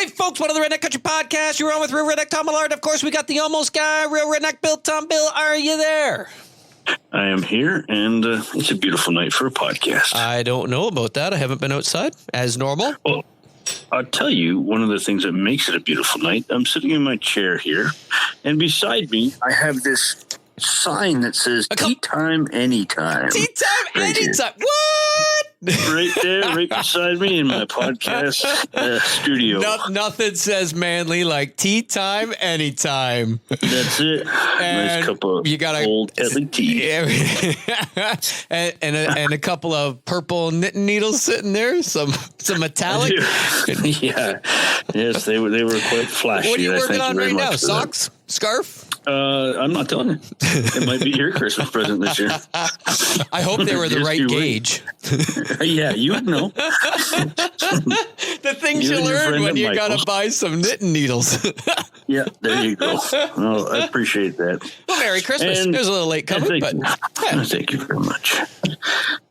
Hey, folks, one of the Redneck Country podcast. You're on with Real Redneck Todd Millard. Of course, we got the almost guy, Real Redneck Bill. Tom Bill, are you there? I am here, and it's a beautiful night for a podcast. I don't know about that. I haven't been outside as normal. Well, I'll tell you, one of the things that makes it a beautiful night, I'm sitting in my chair here, and beside me, I have this sign that says tea time anytime. Tea time anytime. What? Right there, right beside me in my podcast studio. Nothing says manly like tea time anytime. That's it. Nice cup of old Italy tea. and a couple of purple knitting needles sitting there. Some metallic. Yeah. Yes, they were quite flashy. What are you working on right now? Socks? Scarf? I'm not telling you. It might be your Christmas present this year. I hope they were the right gauge. Yeah, you would know. The things you learn when you got to buy some knitting needles. Yeah, there you go. Oh, I appreciate that. Well, Merry Christmas. It was a little late coming, but thank you very much.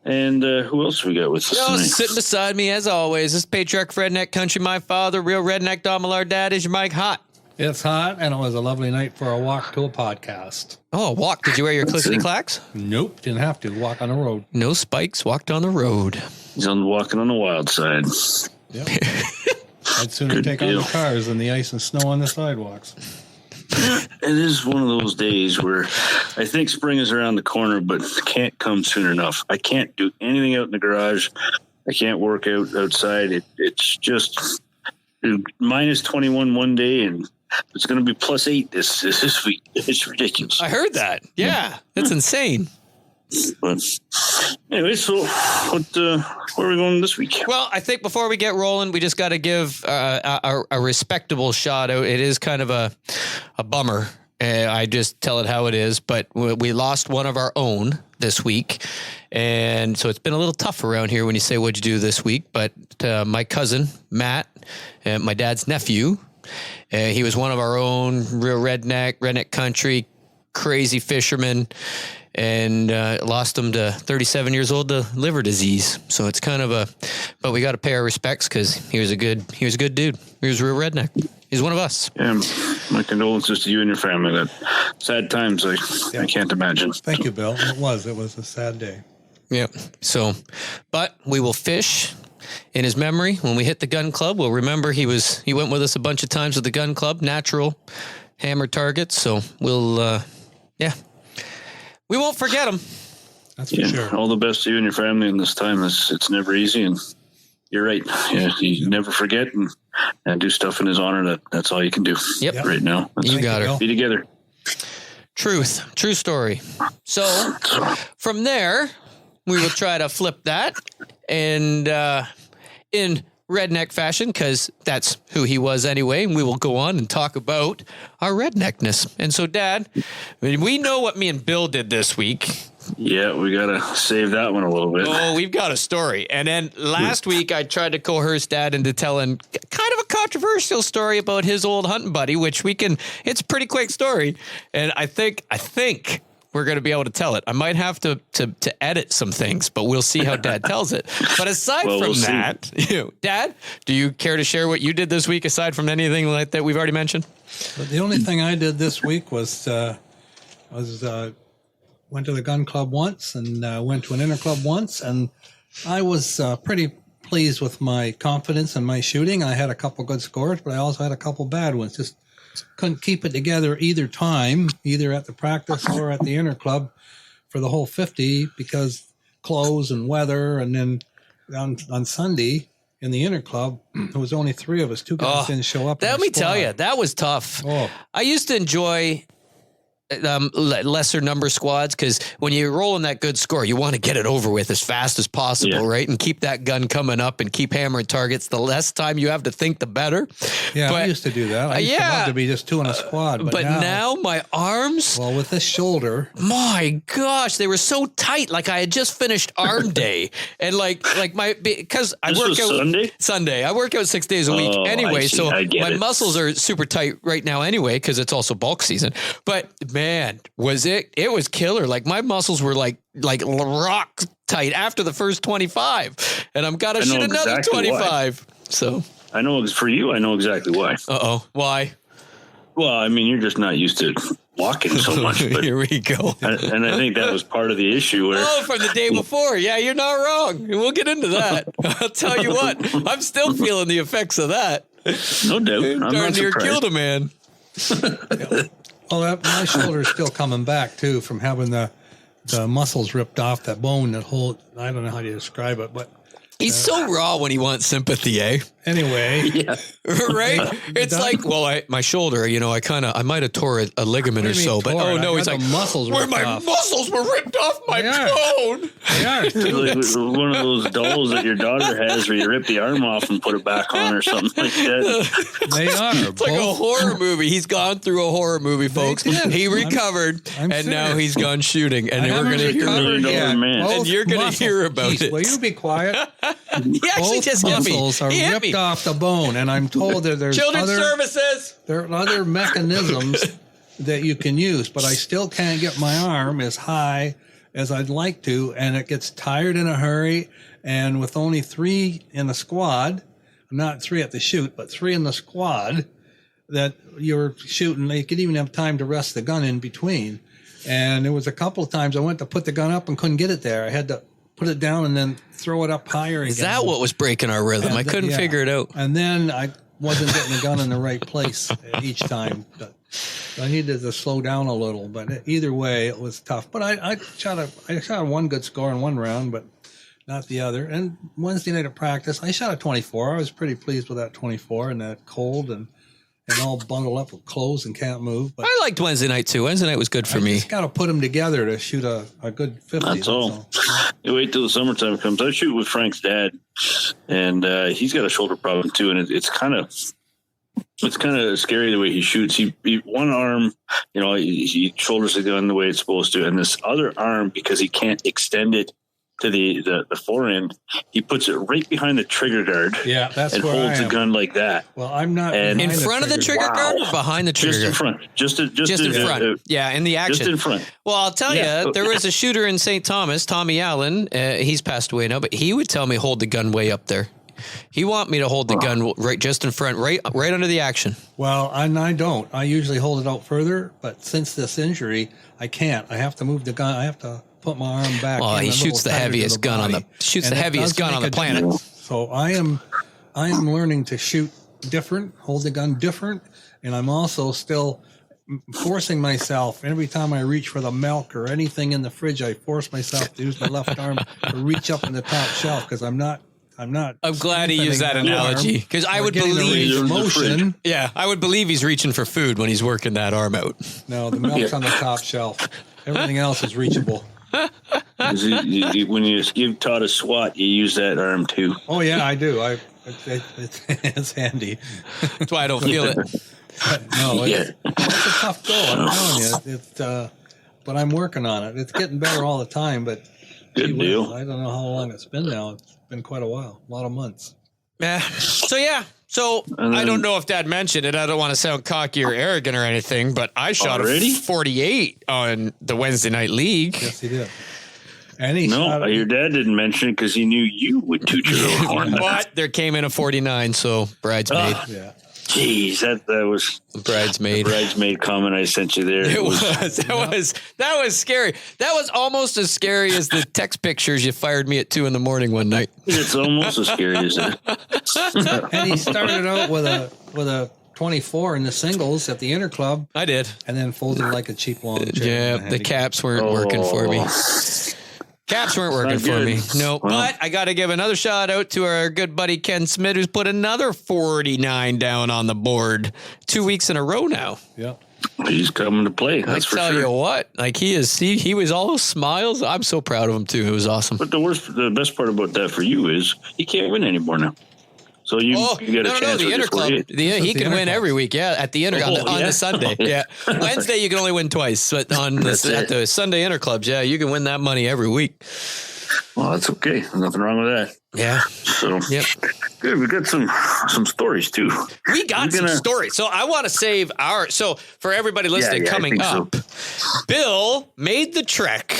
And who else we got with us tonight? Sitting beside me, as always, this is Patriarch Redneck Country. My father, Real Redneck Don Millard. Dad, is your mic hot? It's hot, and it was a lovely night for a walk to a podcast. Oh, a walk. Did you wear your clickety-clacks? Nope, didn't have to. Walk on the road. No spikes, walked on the road. He's walking on the wild side. Yep. I'd sooner take on the cars than the ice and snow on the sidewalks. It is one of those days where I think spring is around the corner, but can't come soon enough. I can't do anything out in the garage. I can't work out outside. It's just minus 21 one day, and it's going to be plus 8 this week. It's ridiculous. I heard that. Yeah, that's insane. But anyway, so where are we going this week? Well, I think before we get rolling, we just got to give a respectable shout out. It is kind of a bummer. I just tell it how it is, but we lost one of our own this week. And so it's been a little tough around here when you say, what'd you do this week? But my cousin, Matt, my dad's nephew, he was one of our own, real redneck country, crazy fisherman, and lost him to 37 years old to liver disease. So it's kind of but we got to pay our respects because he was a good dude. He was a real redneck. He's one of us. Yeah, my condolences to you and your family. That sad times, I can't imagine. Thank you, Bill. It was a sad day. Yeah. So, but we will fish in his memory when we hit the gun club. We'll remember he went with us a bunch of times with the gun club, natural hammer targets. So we'll, we won't forget him. That's for sure. All the best to you and your family in this time. It's never easy, and you're right. Yeah, you never forget and do stuff in his honor. That's all you can do. Yep. Right now. You got her. Be together. True story. So from there, we will try to flip that and in redneck fashion, because that's who he was anyway. And we will go on and talk about our redneckness. And so, Dad, we know what me and Bill did this week. Yeah, we got to save that one a little bit. Oh, we've got a story. And then last week, I tried to coerce Dad into telling kind of a controversial story about his old hunting buddy, which it's a pretty quick story. And I think we're going to be able to tell it. I might have to edit some things, but we'll see how Dad tells it. But aside from that, Dad, do you care to share what you did this week aside from anything like that we've already mentioned? But the only thing I did this week was went to the gun club once and went to an inner club once, and I was pretty pleased with my confidence in my shooting. I had a couple good scores, but I also had a couple bad ones. Just couldn't keep it together either time, either at the practice or at the inner club for the whole 50 because clothes and weather. And then on Sunday in the inner club, there was only 3 of us. 2 guys didn't show up. Let me tell you, that was tough. I used to enjoy lesser number squads because when you're rolling that good score, you want to get it over with as fast as possible, right? And keep that gun coming up and keep hammering targets. The less time you have to think, the better. Yeah, I used to do that. I used to love to be just 2 in a squad. But now my arms... Well, with this shoulder... My gosh, they were so tight. Like I had just finished arm day. And because I work out... Sunday. I work out 6 days a week anyway. So my muscles are super tight right now anyway because it's also bulk season. But... Man, it was killer. Like my muscles were like rock tight after the first 25, and I'm gotta shoot another 25. So I know for you, I know exactly why. Uh-oh. Why? Well, I mean, you're just not used to walking so much. But, Here we go. and I think that was part of the issue. Where, from the day before. Yeah, you're not wrong. We'll get into that. I'll tell you what. I'm still feeling the effects of that. No doubt. I'm Darn not near surprised. killed a man. Well, my shoulder's still coming back too from having the muscles ripped off that bone that hold. I don't know how to describe it, but He's so raw when he wants sympathy, eh? anyway, Yeah. Right? It's like, well, my shoulder, I might have tore a ligament or so, but tore it? no, I he's got like, the muscles where ripped my off. muscles were ripped off my They are. bone. They are. Like one of those dolls that your daughter has where you rip the arm off and put it back on or something like that. They are. It's like a horror movie. He's gone through a horror movie, folks. did. He recovered, I'm and now serious. he's gone shooting. And I we're haven't going to hear recovered $1 yet. man. Both And you're gonna muscles- hear about Jeez, it. Will you be quiet? He actually Both just hit me. muscles are He hit ripped me. off the bone, and I'm told that there's Children's other services. there are other mechanisms that you can use, but I still can't get my arm as high as I'd like to, and it gets tired in a hurry. And with only 3 in the squad, not 3 at the shoot, but 3 in the squad, that you're shooting, you could even have time to rest the gun in between. And there was a couple of times I went to put the gun up and couldn't get it there. I had to put it down and then throw it up higher again. Is that what was breaking our rhythm? I couldn't Yeah. figure it out. And then I wasn't getting the gun in the right place each time. But I needed to slow down a little. But either way, it was tough. But I shot one good score in one round, but not the other. And Wednesday night at practice, I shot a 24. I was pretty pleased with that 24 and that cold and all bundled up with clothes and can't move. But I liked Wednesday night too. Wednesday night was good for I me. just got to put them together to shoot a good 50. That's all. You wait till the summertime comes. I shoot with Frank's dad, and he's got a shoulder problem too, and it's kind of scary the way he shoots. He one arm, he shoulders the gun the way it's supposed to, and this other arm, because he can't extend it to the forend, he puts it right behind the trigger guard. Yeah, that's and where holds I the am. gun like that. Well, I'm not And- In behind front of the trigger guard or behind the trigger Just in guard? front. Just Just in front. Yeah, in the action. Just in front. Well, I'll tell Yeah. you, there was a shooter in St. Thomas, Tommy Allen. He's passed away now, but he would tell me hold the gun way up there. He want me to hold the gun right just in front, right under the action. Well, I don't. I usually hold it out further, but since this injury, I can't. I have to move the gun. I have to put my arm back. Well, in he a shoots little the tighter to heaviest gun on the body. shoots And the it heaviest does gun on make the a planet. difference. So I am learning to shoot different, hold the gun different, and I'm also still forcing myself every time I reach for the milk or anything in the fridge. I force myself to use my left arm to reach up in the top shelf because I'm not. I'm glad he used that strengthening my analogy arm because I or would getting the range believe. of motion. Yeah, I would believe he's reaching for food when he's working that arm out. No, the milk's on the top shelf. Everything else is reachable. When you give Todd a swat, you use that arm too. Oh yeah, I do. It's handy. That's why I don't feel it. No, it's a tough goal. I'm telling you, but I'm working on it. It's getting better all the time. But Good gee whiz, deal. I don't know how long it's been now. It's been quite a while, a lot of months. Yeah. So And then- I don't know if Dad mentioned it. I don't want to sound cocky or arrogant or anything, but I shot Already? a 48 on the Wednesday night league. Yes, he did. And he No, shot your dad didn't mention it because he knew you would toot your own horn. But there came in a 49, so bridesmaid. Yeah. Jeez, that was Bridesmaid. bridesmaid comment I sent you there. It was. That was scary. That was almost as scary as the text pictures you fired me at 2 a.m. one night. It's almost as scary as that. And he started out with a 24 in the singles at the inner club, I did. and then folded like a cheap long chair. Yeah, the caps weren't working for me. Caps weren't working Not for good. me. No, Well. but I got to give another shout out to our good buddy Ken Smith, who's put another 49 down on the board 2 weeks in a row now. Yeah. He's coming to play. That's I for tell sure. you what, like he was all smiles. I'm so proud of him too. It was awesome. But the best part about that for you is he can't win anymore now. So you get a chance the with inner this club. 48. He the can inner win club. every week. Yeah, at the inner on Oh, the Sunday. Yeah, Wednesday you can only win twice, but on That's at it. the Sunday inner clubs, yeah, you can win that money every week. Well, that's okay. Nothing wrong with that. Yeah, So yep. good. We got some stories too. We got some stories. So I want to save for everybody listening Yeah, I coming think so. up, Bill made the trek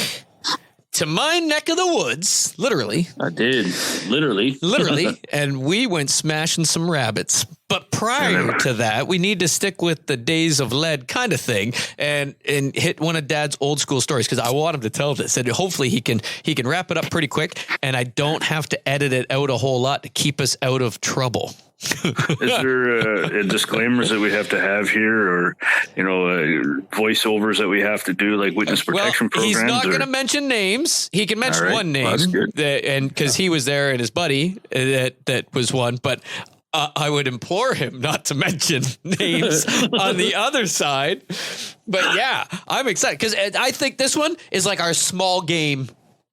to my neck of the woods, literally. I did, literally. And we went smashing some rabbits. But prior to that, we need to stick with the days of lead kind of thing and hit one of Dad's old school stories, because I want him to tell this, and hopefully he can wrap it up pretty quick, and I don't have to edit it out a whole lot to keep us out of trouble. Is there disclaimers that we have to have here, or voiceovers that we have to do, like witness protection programs? He's not going to mention names. He can mention one name, and because he was there and his buddy that was one, but I would implore him not to mention names on the other side. But yeah, I'm excited because I think this one is like our small game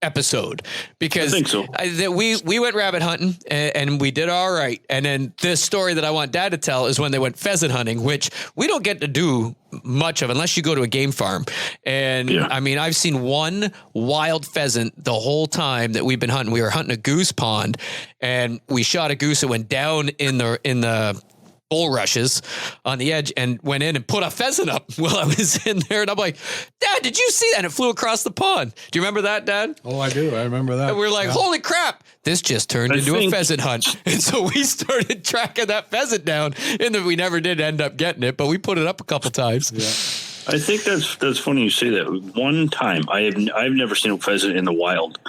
episode, because I think so. We went rabbit hunting and we did all right. And then this story that I want Dad to tell is when they went pheasant hunting, which we don't get to do much of unless you go to a game farm. And I mean, I've seen one wild pheasant the whole time that we've been hunting. We were hunting a goose pond, and we shot a goose that went down in the bulrushes on the edge and went in and put a pheasant up while I was in there. And I'm like, Dad, did you see that? And it flew across the pond. Do you remember that, Dad? Oh, I do. I remember that. And we're like, holy crap, this just turned into a pheasant hunt. And so we started tracking that pheasant down, and then we never did end up getting it, but we put it up a couple times. Yeah. I think that's funny you say that. One time, I've never seen a pheasant in the wild.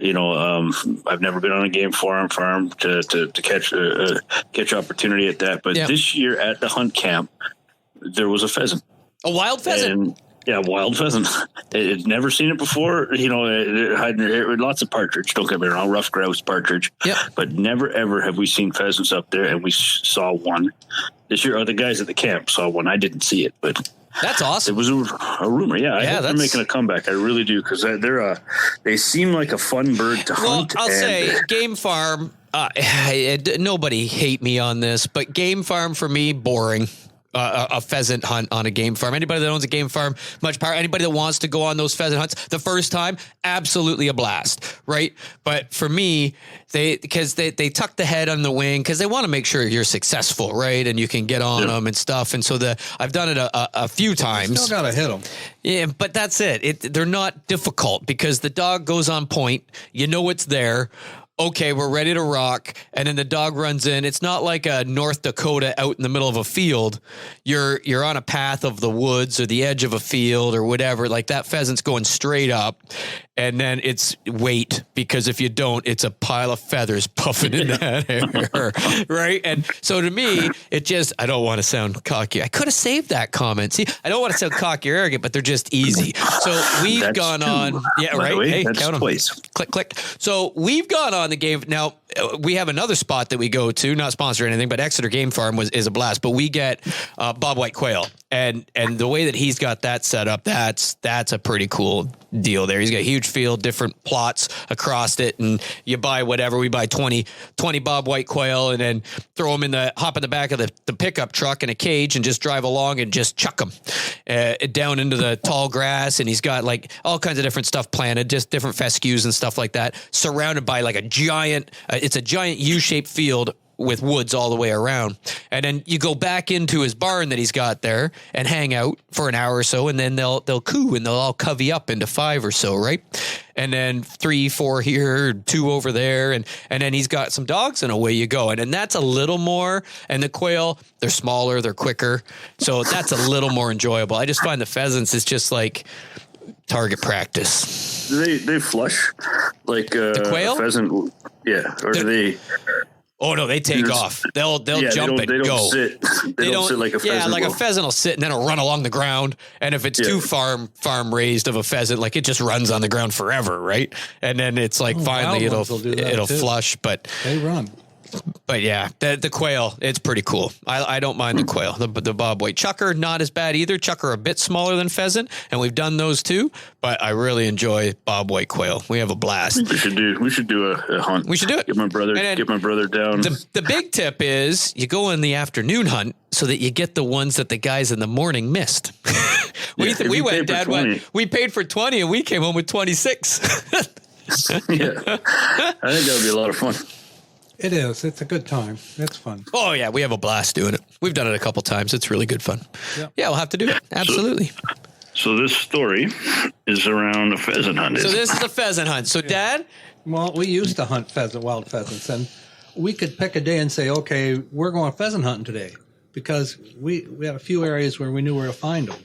I've never been on a game farm to catch opportunity at that. But this year at the hunt camp, there was a pheasant. A wild pheasant. Wild pheasant. I'd never seen it before. It had lots of partridge. Don't get me wrong, rough grouse, partridge. Yep. But never ever have we seen pheasants up there, and we saw one this year. Or the guys at the camp saw one. I didn't see it, but. That's awesome. It was a rumor. Yeah, I hope they're making a comeback. I really do, because they seem like a fun bird to hunt. Well, I'll say game farm. Nobody hate me on this, but game farm for me, boring. A pheasant hunt on a game farm. Anybody that owns a game farm, much power. Anybody that wants to go on those pheasant hunts the first time, absolutely a blast, right? But for me, they tuck the head on the wing because they want to make sure you're successful, right? And you can get on them and stuff. And so I've done it a few times. You still gotta hit them. Yeah, but that's it. They're not difficult because the dog goes on point. You know it's there. Okay, we're ready to rock. And then the dog runs in. It's not like a North Dakota out in the middle of a field. You're on a path of the woods or the edge of a field or whatever. Like that pheasant's going straight up. And then it's wait, because if you don't, it's a pile of feathers puffing in that air. Right. And so to me, I don't want to sound cocky. I could have saved that comment. See, I don't want to sound cocky or arrogant, but they're just easy. So we've gone on. Yeah, right. Hey, count them. Click, click. So we've gone on the game. Now, we have another spot that we go to, not sponsored or anything, but Exeter Game Farm is a blast. But we get bobwhite quail, and the way that he's got that set up, that's a pretty cool deal there. He's got a huge field, different plots across it, and you buy whatever. We buy 20 bobwhite quail, and then hop in the back of the pickup truck in a cage and just drive along and just chuck them down into the tall grass. And he's got like all kinds of different stuff planted, just different fescues and stuff like that, surrounded by like a giant U-shaped field with woods all the way around. And then you go back into his barn that he's got there and hang out for an hour or so, and then they'll coo and they'll all covey up into 5 or so, right? And then 3, 4 here, 2 over there, and then he's got some dogs, and away you go. And then that's a little more, and the quail, they're smaller, they're quicker, so that's a little more enjoyable. I just find the pheasants is just like target practice. They flush like the quail? Pheasant, yeah, or do they? Oh no, they take off. They'll jump and go. They don't sit like a pheasant. Yeah, like a pheasant will sit and then it'll run along the ground. And if it's too farm raised of a pheasant, like it just runs on the ground forever, right? And then it's like finally it'll flush, but they run. But yeah, the quail, it's pretty cool. I don't mind the quail. The bobwhite chucker, not as bad either. Chucker a bit smaller than pheasant, and we've done those too. But I really enjoy bobwhite quail. We have a blast. We should do a hunt. We should do it. Get my brother down. The big tip is you go in the afternoon hunt so that you get the ones that the guys in the morning missed. We went, Dad went. We paid for 20 and we came home with 26. Yeah, I think that would be a lot of fun. It is. It's a good time. It's fun. Oh, yeah. We have a blast doing it. We've done it a couple times. It's really good fun. Yeah, we'll have to do it. Absolutely. So this story is around a pheasant hunt. So this is a pheasant hunt. So, Dad? Well, we used to hunt wild pheasants, and we could pick a day and say, okay, we're going pheasant hunting today, because we had a few areas where we knew where to find them.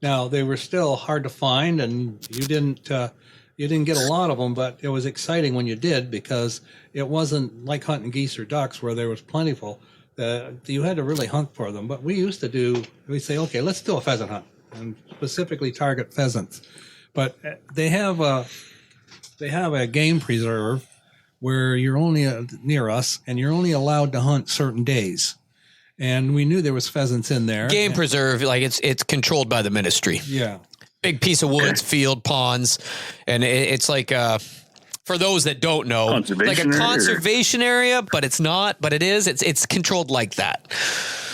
Now, they were still hard to find, and you didn't get a lot of them, but it was exciting when you did, because it wasn't like hunting geese or ducks where there was plentiful. You had to really hunt for them. But we'd say, okay, let's do a pheasant hunt, and specifically target pheasants. But they have a game preserve where you're only near us, and you're only allowed to hunt certain days. And we knew there was pheasants in there. Game preserve, like it's controlled by the ministry. Yeah. Big piece of woods, field, ponds, and it's like for those that don't know, like a conservation area, but it's not. But it is. It's controlled like that.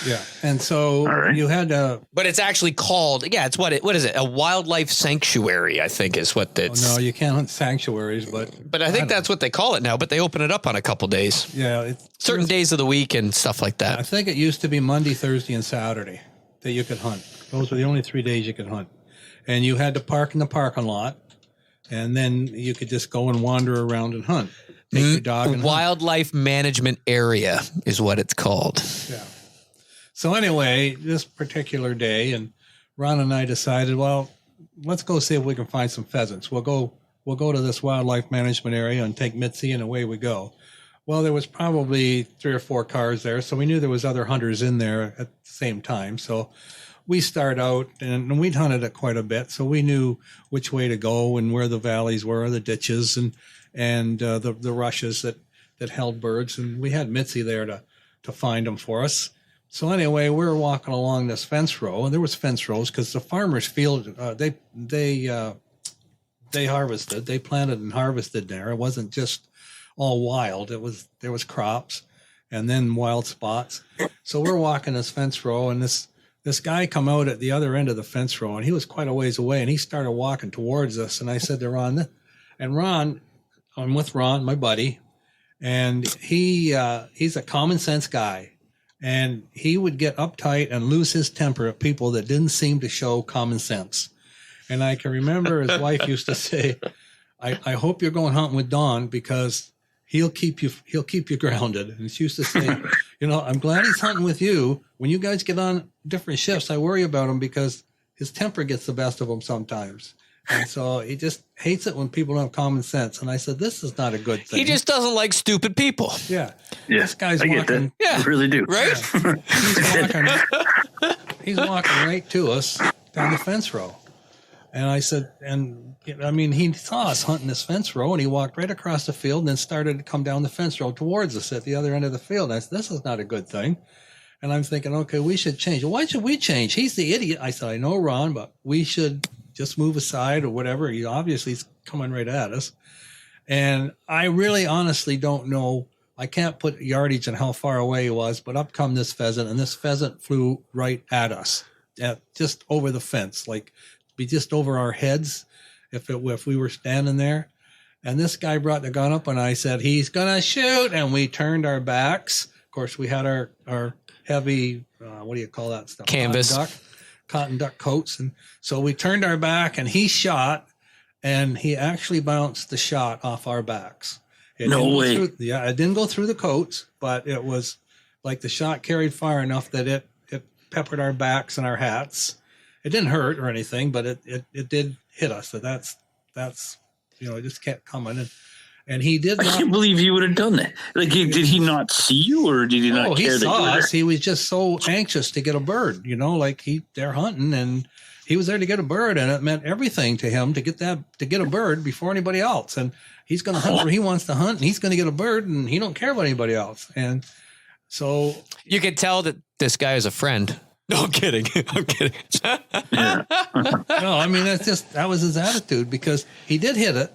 Yeah, and so you had to. But it's actually called. Yeah, it's what is it? A wildlife sanctuary, I think, is what it's. Oh, no, you can't hunt sanctuaries, but I think that's what they call it now. But they open it up on a couple days. Yeah, certain days of the week and stuff like that. I think it used to be Monday, Thursday, and Saturday that you could hunt. Those were the only 3 days you could hunt. And you had to park in the parking lot, and then you could just go and wander around and hunt. Take your dog and Wildlife hunt. Management Area is what it's called. Yeah. So anyway, this particular day, and Ron and I decided, well, let's go see if we can find some pheasants. We'll go to this wildlife management area and take Mitzi, and away we go. Well, there was probably 3 or 4 cars there, so we knew there was other hunters in there at the same time. So we start out, and we'd hunted it quite a bit, so we knew which way to go and where the valleys were, the ditches, and the rushes that held birds. And we had Mitzi there to find them for us. So anyway, we were walking along this fence row, and there was fence rows because the farmers' field they harvested, they planted and harvested there. It wasn't just all wild. There was crops, and then wild spots. So we're walking this fence row, and this guy come out at the other end of the fence row, and he was quite a ways away, and he started walking towards us. And I said to Ron, I'm with Ron, my buddy, and he's a common sense guy. And he would get uptight and lose his temper at people that didn't seem to show common sense. And I can remember his wife used to say, I hope you're going hunting with Don, because he'll keep you grounded. And she used to say, I'm glad he's hunting with you. When you guys get on different shifts, I worry about him because his temper gets the best of him sometimes. And so he just hates it when people don't have common sense. And I said, this is not a good thing. He just doesn't like stupid people. Yeah. This guy's I walking. Get that. Yeah. I really do. Right? Yeah. He's walking right to us down the fence row. And I said, he saw us hunting this fence row, and he walked right across the field and then started to come down the fence row towards us at the other end of the field. And I said, this is not a good thing. And I'm thinking, okay, we should change. Why should we change? He's the idiot. I said, I know, Ron, but we should just move aside or whatever. He obviously is coming right at us. And I really honestly don't know. I can't put yardage on how far away he was, but up come this pheasant, and this pheasant flew right at us, just over the fence, like be just over our heads if we were standing there. And this guy brought the gun up, and I said, he's going to shoot. And we turned our backs. Of course, we had our heavy, what do you call that stuff? Canvas. Cotton duck coats. And so we turned our back, and he shot, and he actually bounced the shot off our backs. No way. It didn't go through the coats, but it was like the shot carried far enough that it peppered our backs and our hats. It didn't hurt or anything, but it did hit us. So that's it just kept coming. And he did not. I can't believe he would have done that. Like, did he not see you, or did he not care? He saw us. He was just so anxious to get a bird, they're hunting, and he was there to get a bird, and it meant everything to him to get a bird before anybody else. And he's going to hunt where he wants to hunt, and he's going to get a bird, and he don't care about anybody else. And so you could tell that this guy is a friend. No, I'm kidding. I'm kidding. No, that was his attitude, because he did hit it.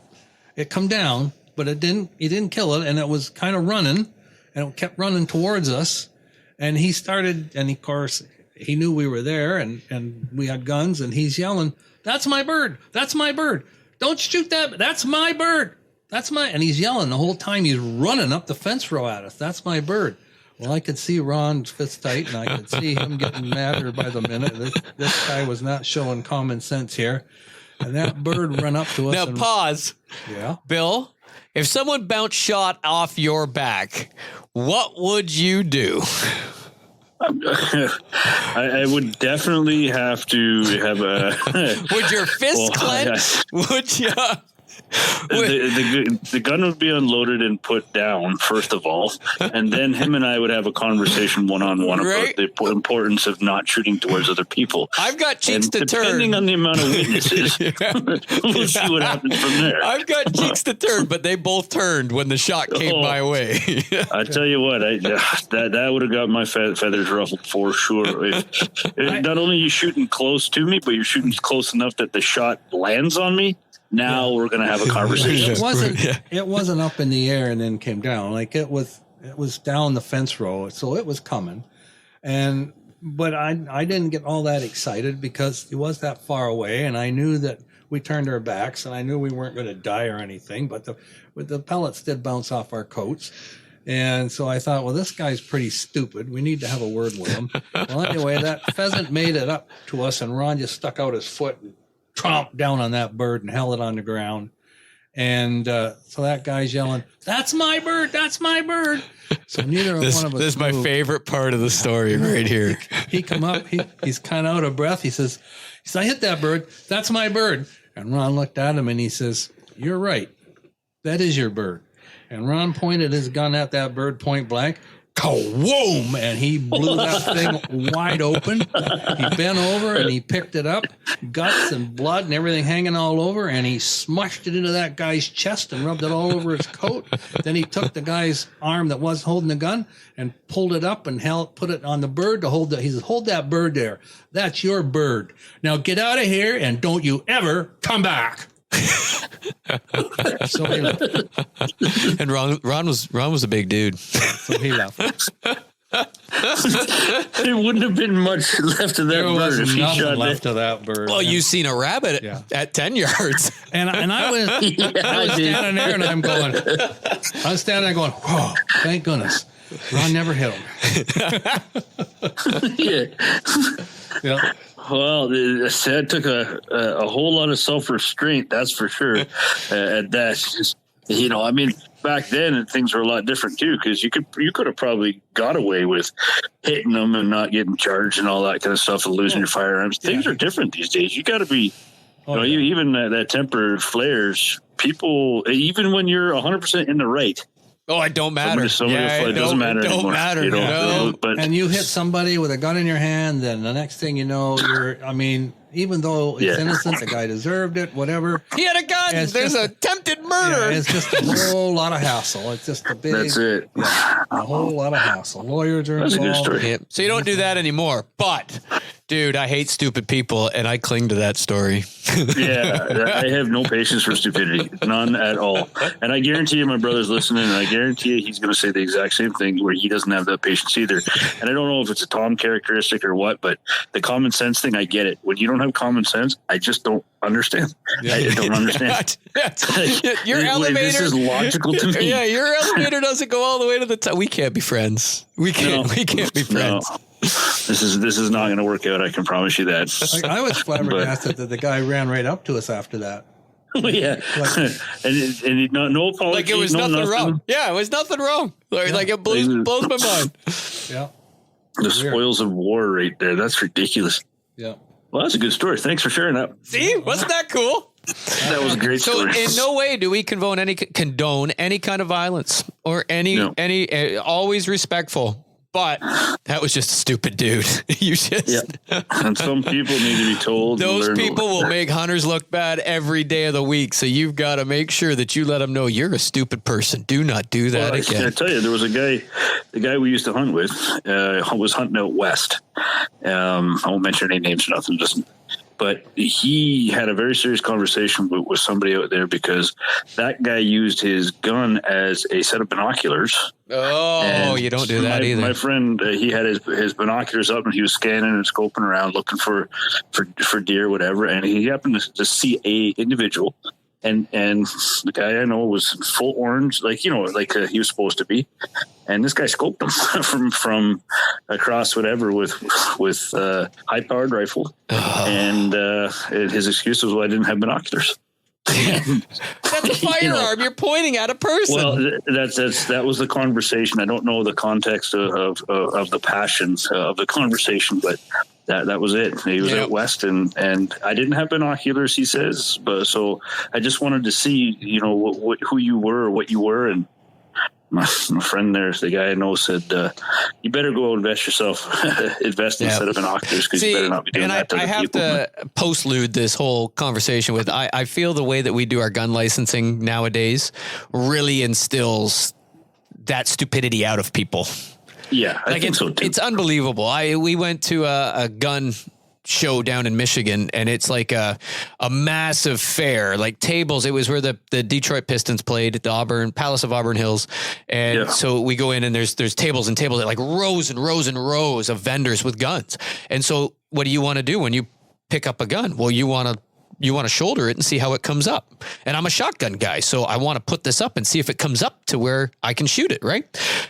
It come down, but he didn't kill it. And it was kind of running, and it kept running towards us. And he started, and of course he knew we were there, and we had guns, and he's yelling, "That's my bird. That's my bird. Don't shoot that. That's my bird. And he's yelling the whole time. He's running up the fence row at us. That's my bird. Well, I could see Ron's fist tight, and I could see him getting madder by the minute. This guy was not showing common sense here. And that bird ran up to us. Now, pause. Yeah. Bill, if someone bounced shot off your back, what would you do? I would definitely have to have a. Would your fist clench? Would you? The gun would be unloaded and put down, first of all, and then him and I would have a conversation one-on-one Right? about the importance of not shooting towards other people. I've got cheeks And to depending turn. on the amount of witnesses, we'll see what happens from there. I've got cheeks to turn, but they both turned when the shot came my way. I tell you what, that would have got my feathers ruffled for sure. If not only are you shooting close to me, but you're shooting close enough that the shot lands on me. Now we're going to have a conversation. It wasn't up in the air and then came down. Like it was down the fence row. So it was coming. But I didn't get all that excited because it was that far away. And I knew that we turned our backs and I knew we weren't going to die or anything, but the pellets did bounce off our coats. And so I thought, well, this guy's pretty stupid. We need to have a word with him. Well, anyway, that pheasant made it up to us and Ron just stuck out his foot and tromped down on that bird and held it on the ground. And so that guy's yelling, "That's my bird! That's my bird!" So neither one of us. This is my moved. favorite part of the story right here. He come up, he's kind of out of breath. He says, "I hit that bird. That's my bird." And Ron looked at him and he says, "You're right. That is your bird." And Ron pointed his gun at that bird point blank. Kawoom! And he blew that thing wide open. He bent over and he picked it up, guts and blood and everything hanging all over, and he smushed it into that guy's chest and rubbed it all over his coat. Then he took the guy's arm that was holding the gun and pulled it up and put it on the bird to hold he says, "Hold that bird there. That's your bird. Now get out of here and don't you ever come back." So he left. And Ron was a big dude. So he left. There wouldn't have been much left of that There bird was if he nothing shot left of that bird. Well, And- you seen a rabbit at 10 yards. And I was I did. standing there and I'm standing there going, "Whoa, thank goodness. Ron never hit him." Yeah. Yeah. Well, that took a whole lot of self-restraint, that's for sure. At that, I mean, back then things were a lot different too, because you could have probably got away with hitting them and not getting charged and all that kind of stuff and losing your firearms. Things are different these days. You got to be, even that tempered flares. People, even when you're 100% in the right. Oh, it don't matter. It doesn't matter anymore. Don't matter. No. But And you hit somebody with a gun in your hand, then the next thing you know, even though it's innocent, the guy deserved it, whatever. He had a gun. It's There's just- attempted murder. It's just a whole lot of hassle. It's just a big, that's it. a whole lot of hassle. Lawyers are That's a good involved. story. Yeah. So you don't do that anymore. But, dude, I hate stupid people, and I cling to that story. Yeah, I have no patience for stupidity, none at all. And I guarantee you, my brother's listening, and I guarantee you he's going to say the exact same thing, where he doesn't have that patience either. And I don't know if it's a Tom characteristic or what, but the common sense thing, I get it. When you don't have common sense, I just don't understand. I don't understand. Your elevator. This is logical to me. Yeah, your elevator doesn't go all the way to the top. We can't be friends. We can't be friends. No. This is not going to work out. I can promise you that. I was flabbergasted that the guy ran right up to us after that. Yeah, and no apology. Like it was nothing wrong. Yeah, it was nothing wrong. Like it blows my mind. Yeah. The spoils of war right there. That's ridiculous. Yeah. Well, that's a good story. Thanks for sharing that. See, wasn't that cool? That was a great So story. in no way do we condone any kind of violence or any always respectful. But that was just a stupid dude. You just And some people need to be told. those people will make hunters look bad every day of the week. So you've got to make sure that you let them know you're a stupid person. Do not do that again. I tell you, there was a guy, the guy we used to hunt with, was hunting out west. I won't mention any names or nothing, but he had a very serious conversation with somebody out there because that guy used his gun as a set of binoculars. Oh, And you don't do that either. My friend, he had his binoculars up and he was scanning and scoping around looking for deer, whatever. And he happened to see a individual And the guy I know was full orange, like he was supposed to be. And this guy scoped him from across whatever with high powered rifle. And his excuse was, well, I didn't have binoculars. That's a firearm. You're pointing at a person. Well, that was the conversation. I don't know the context of the passions of the conversation, but that was it. He was out west, and I didn't have binoculars, he says, but so I just wanted to see, who you were or what you were. And my friend there, the guy I know, said, you better go invest instead of binoculars, because you better not be doing that to other people. I have to post-lude this whole conversation with, I feel the way that we do our gun licensing nowadays really instills that stupidity out of people. Yeah, I think so too. It's unbelievable. We went to a gun show down in Michigan, and it's like a massive fair, like tables. It was where the Detroit Pistons played at the Palace of Auburn Hills. And so we go in, and there's tables and tables, like rows and rows and rows of vendors with guns. And so what do you want to do when you pick up a gun? Well, you want to shoulder it and see how it comes up. And I'm a shotgun guy, so I want to put this up and see if it comes up to where I can shoot it, right?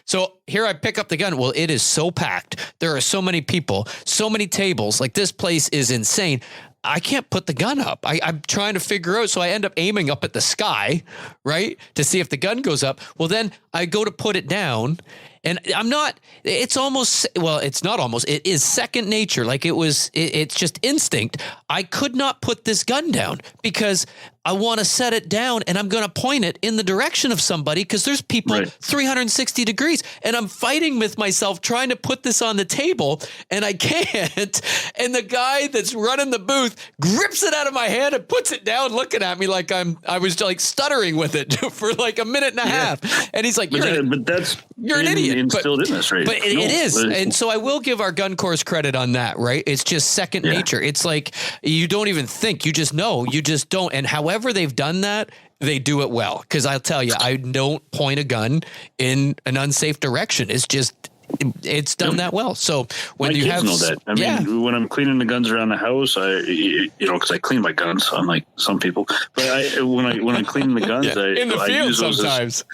So here I pick up the gun. Well, it is so packed. There are so many people, so many tables. Like, this place is insane. I can't put the gun up. I'm trying to figure out. So I end up aiming up at the sky, right, to see if the gun goes up. Well, then I go to put it down, and it's not almost, it is second nature. Like, it's just instinct. I could not put this gun down because I want to set it down, and I'm going to point it in the direction of somebody, because there's people 360 degrees, and I'm fighting with myself trying to put this on the table, and I can't. And the guy that's running the booth grips it out of my hand and puts it down, looking at me like I was like stuttering with it for like a minute and a half. And he's like, you're an idiot. Instilled in us, right? But it is. And so I will give our gun course credit on that, right? It's just second nature. It's like, you don't even think, you just know, you just don't. And however they've done that, they do it well. Because I'll tell you, I don't point a gun in an unsafe direction. It's done that well. So when my kids know that. I mean, when I'm cleaning the guns around the house, because I clean my guns, unlike some people. But when I clean the guns, in the field sometimes.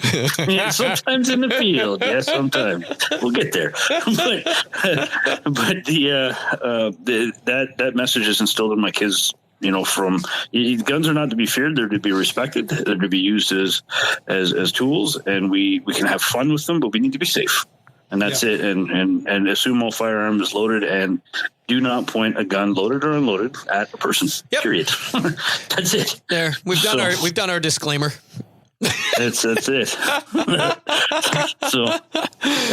Sometimes in the field. Yeah, sometimes we'll get there. But that message is instilled in my kids. From guns are not to be feared; they're to be respected. They're to be used as tools, and we can have fun with them, but we need to be safe. And that's it. And assume all firearm is loaded, and do not point a gun, loaded or unloaded, at a person. Period. That's it. There, we've done our disclaimer. That's it. So that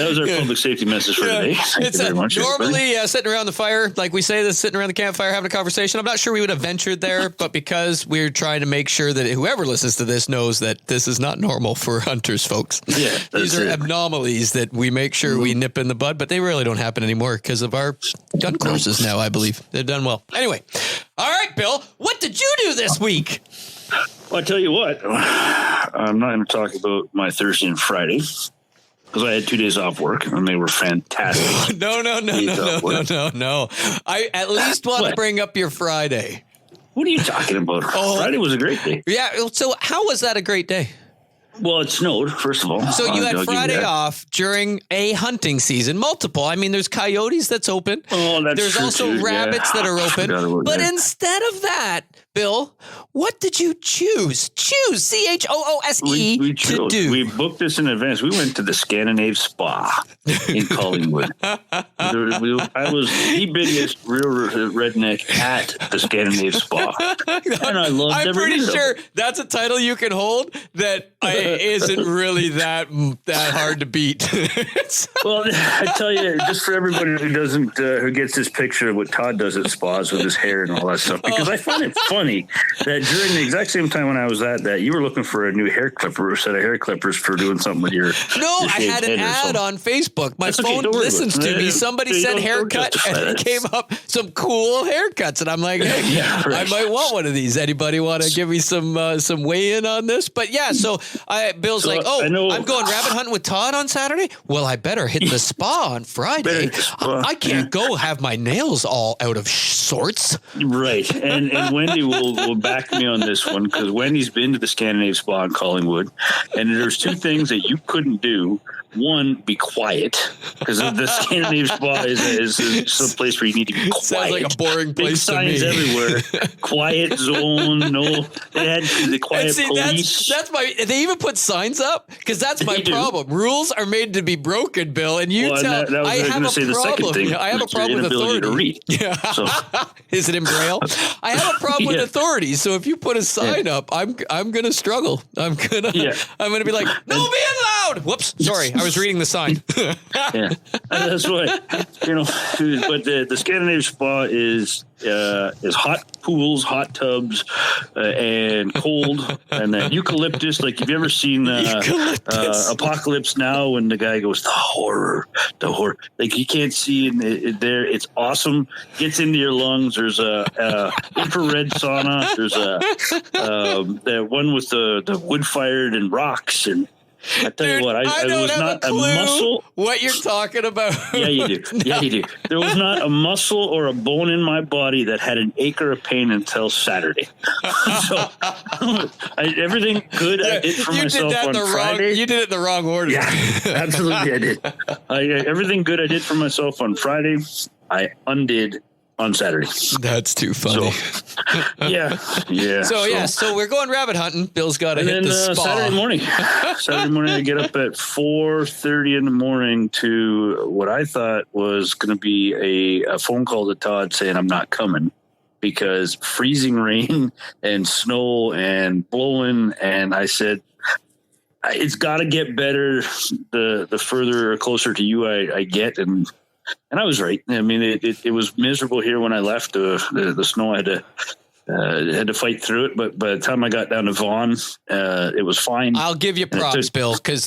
was our public safety message for today. Thank you very much. Normally sitting around the fire, like we say, sitting around the campfire having a conversation. I'm not sure we would have ventured there, but because we're trying to make sure that whoever listens to this knows that this is not normal for hunters, folks. Yeah, these are anomalies that we make sure we nip in the bud, but they really don't happen anymore because of our gun courses now. I believe they've done well. Anyway, all right, Bill, what did you do this week? Well, I tell you what, I'm not going to talk about my Thursday and Friday, because I had 2 days off work, and they were fantastic. No. I at least want to bring up your Friday. What are you talking about? Friday was a great day. Yeah. So how was that a great day? Well, it snowed, first of all. So you had Friday off during a hunting season, multiple. I mean, there's coyotes that's open. Oh, that's There's true also too. rabbits that are open. But instead of that, Bill, what did you choose? Choose, CHOOSE, to do. We booked this in advance. We went to the Scandinave Spa in Collingwood. I was the biggest real redneck at the Scandinave Spa. And I loved I'm every pretty minute sure that's a title you can hold that isn't really that hard to beat. Well, I tell you, just for everybody who gets this picture of what Todd does at spas with his hair and all that stuff, because I find it funny that during the exact same time when I was at that, you were looking for a new hair clipper or set of hair clippers for doing something with your. No, I had an ad on Facebook. My phone listens to me. somebody You said don't haircut, justify and it that. came up some cool haircuts, and I'm like, hey, Yeah, right. I might want one of these. Anybody want to give me some weigh in on this? But yeah, so Bill's like, I know- I'm going rabbit hunting with Todd on Saturday. Well, I better hit the spa on Friday. Better hit the spa, I can't go have my nails all out of sorts. Right. And Wendy will back me on this one, because Wendy's been to the Scandinave Spa in Collingwood, and there's two things that you couldn't do. One, be quiet, because the Scandinave Spa is some place where you need to be quiet. Sounds like a boring place to me. Big signs everywhere. Quiet zone. No, they had the quiet police. That's my. They even put signs up, because that's my They do. problem. Rules are made to be broken, Bill, and you Well, tell. and that was, I I was have going to a say the second problem. thing. I have a is your problem with inability authority. to read. Yeah. So, Is it in Braille? I have a problem with Yeah. authority. So if you put a sign up, I'm gonna struggle. I'm gonna be like, no being loud. Whoops, sorry, I was reading the sign. yeah, that's why, but the Scandinave Spa is hot pools, hot tubs, and cold, and then eucalyptus. Like, have you ever seen Apocalypse Now, when the guy goes, the horror, like you can't see it there. It's awesome. Gets into your lungs. There's a infrared sauna. There's the one with the wood fired and rocks. And I tell you what, I don't was have not a clue muscle. what you're talking about. Yeah, you do. Yeah, you do. There was not a muscle or a bone in my body that had an acre of pain until Saturday. So everything good I did for myself on Friday. You did it in the wrong order. Yeah, absolutely, I did. Everything good I did for myself on Friday, I undid on Saturday. That's too funny. So, yeah. So we're going rabbit hunting. Bill's got to hit the spa. Saturday morning, I get up at 4:30 in the morning to what I thought was going to be a phone call to Todd saying I'm not coming, because freezing rain and snow and blowing. And I said, it's got to get better the further or closer to you I get. And I was right. I mean, it was miserable here when I left. The snow, I had to fight through it. But by the time I got down to Vaughan, it was fine. I'll give you props, Bill, because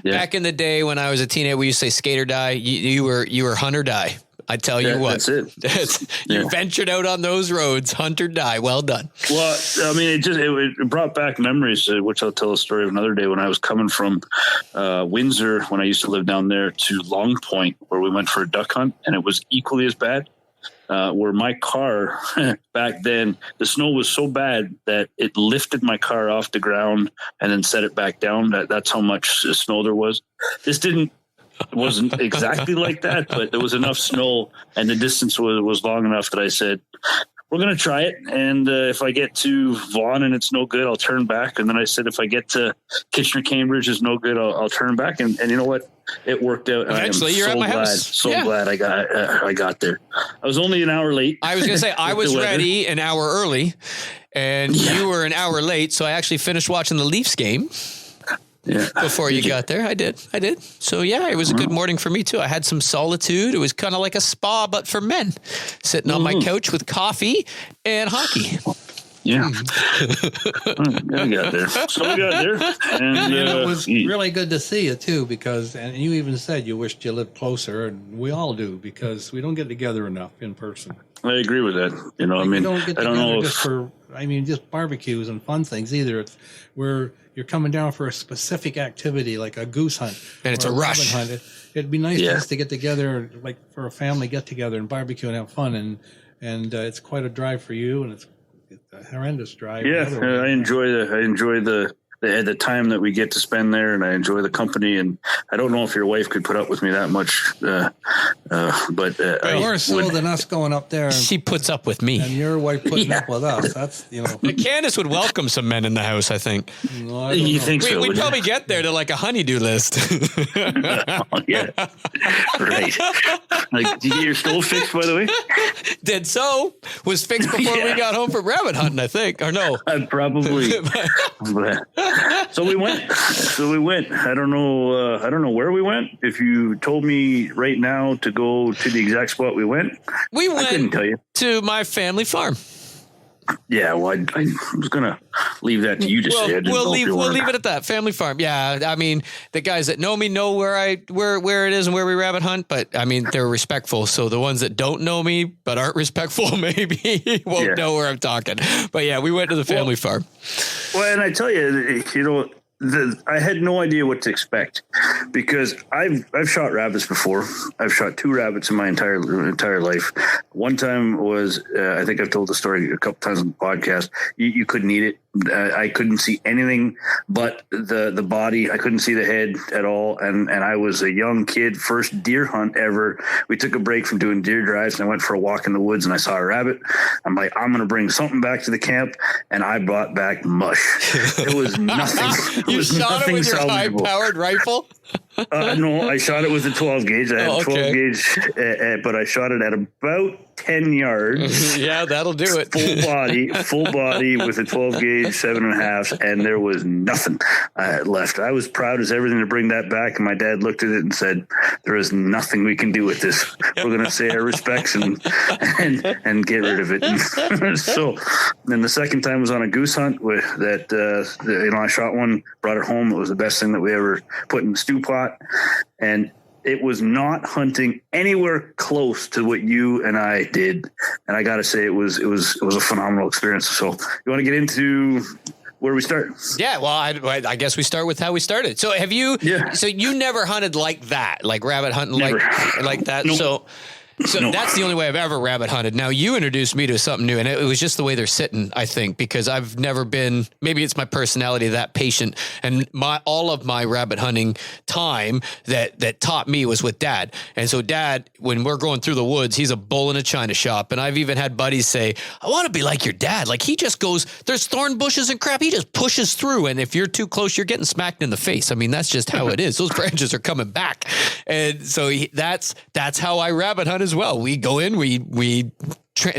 back in the day when I was a teenager, we used to say skate or die. You were hunt or die. I tell you what, that's it. You ventured out on those roads, hunt or die. Well done. Well, I mean, it brought back memories, which I'll tell a story of another day, when I was coming from Windsor, when I used to live down there, to Long Point, where we went for a duck hunt, and it was equally as bad. Where my car back then, the snow was so bad that it lifted my car off the ground and then set it back down. That's how much snow there was. It wasn't exactly like that, but there was enough snow, and the distance was long enough that I said, we're going to try it. And if I get to Vaughan and it's no good, I'll turn back. And then I said, if I get to Kitchener, Cambridge is no good, I'll turn back. And you know what? It worked out. Eventually, you're at my house. Glad I got there. I was only an hour late. I was going to say, I was ready an hour early, and you were an hour late. So I actually finished watching the Leafs game. Yeah. Before you got there. I did. So yeah, it was a good morning for me too. I had some solitude. It was kind of like a spa, but for men, sitting on my couch with coffee and hockey. Yeah. We got there. So we got there. And it was really good to see you too, because, and you even said you wished you lived closer, and we all do, because we don't get together enough in person. I agree with that. I mean, I don't know if just barbecues and fun things either. It's where you're coming down for a specific activity like a goose hunt, and it's a rush. Hunt. It'd be nice just to get together, like for a family get together and barbecue and have fun. And it's quite a drive for you, and it's a horrendous drive. Yeah, I enjoy the time that we get to spend there, and I enjoy the company. And I don't know if your wife could put up with me that much, but more so than us going up there. She puts up with me, and your wife putting up with us. That's Candace would welcome some men in the house, I think. No, you think so? We'd probably get there to like a honeydew list. Yeah, right. Like, did you get your stove fixed, by the way? Did so. Was fixed before we got home from rabbit hunting, I think, or no? Probably. So we went. I don't know where we went. If you told me right now to go to the exact spot we went, I couldn't tell you. To my family farm. Yeah, well, I was gonna leave that to you to say. We'll leave it at that. Family farm. Yeah, I mean, the guys that know me know where it is and where we rabbit hunt, but I mean, they're respectful. So the ones that don't know me but aren't respectful maybe won't know where I'm talking. But yeah, we went to the family farm. Well, and I tell you, I had no idea what to expect because I've shot rabbits before. I've shot 2 rabbits in my entire life. One time was I think I've told the story a couple times on the podcast. You couldn't eat it. I couldn't see anything but the body. I couldn't see the head at all. And I was a young kid, first deer hunt ever. We took a break from doing deer drives and I went for a walk in the woods and I saw a rabbit. I'm like, I'm going to bring something back to the camp. And I brought back mush. It was nothing. You shot it with your high-powered rifle? No, I shot it with a 12 gauge. I had 12 gauge, but I shot it at about 10 yards. Yeah, that'll do it. Full body with a 12 gauge, 7.5, and there was nothing left. I was proud as everything to bring that back, and my dad looked at it and said, "There is nothing we can do with this. We're going to say our respects and get rid of it." And so, then the second time was on a goose hunt with that. I shot one, brought it home. It was the best thing that we ever put in the stew pot, and it was not hunting anywhere close to what you and I did. And I got to say, it was a phenomenal experience. So you want to get into where we start? Yeah. Well, I guess we start with how we started. So have you, so you never hunted like that, like rabbit hunting, like that. Nope. So that's the only way I've ever rabbit hunted. Now you introduced me to something new, and it was just the way they're sitting, I think, because I've never been, maybe it's my personality, that patient, and all of my rabbit hunting time that taught me was with Dad. And so Dad, when we're going through the woods, he's a bull in a china shop. And I've even had buddies say, I want to be like your dad. Like he just goes, there's thorn bushes and crap. He just pushes through. And if you're too close, you're getting smacked in the face. I mean, that's just how it is. Those branches are coming back. And so that's how I rabbit hunt as well. We go in,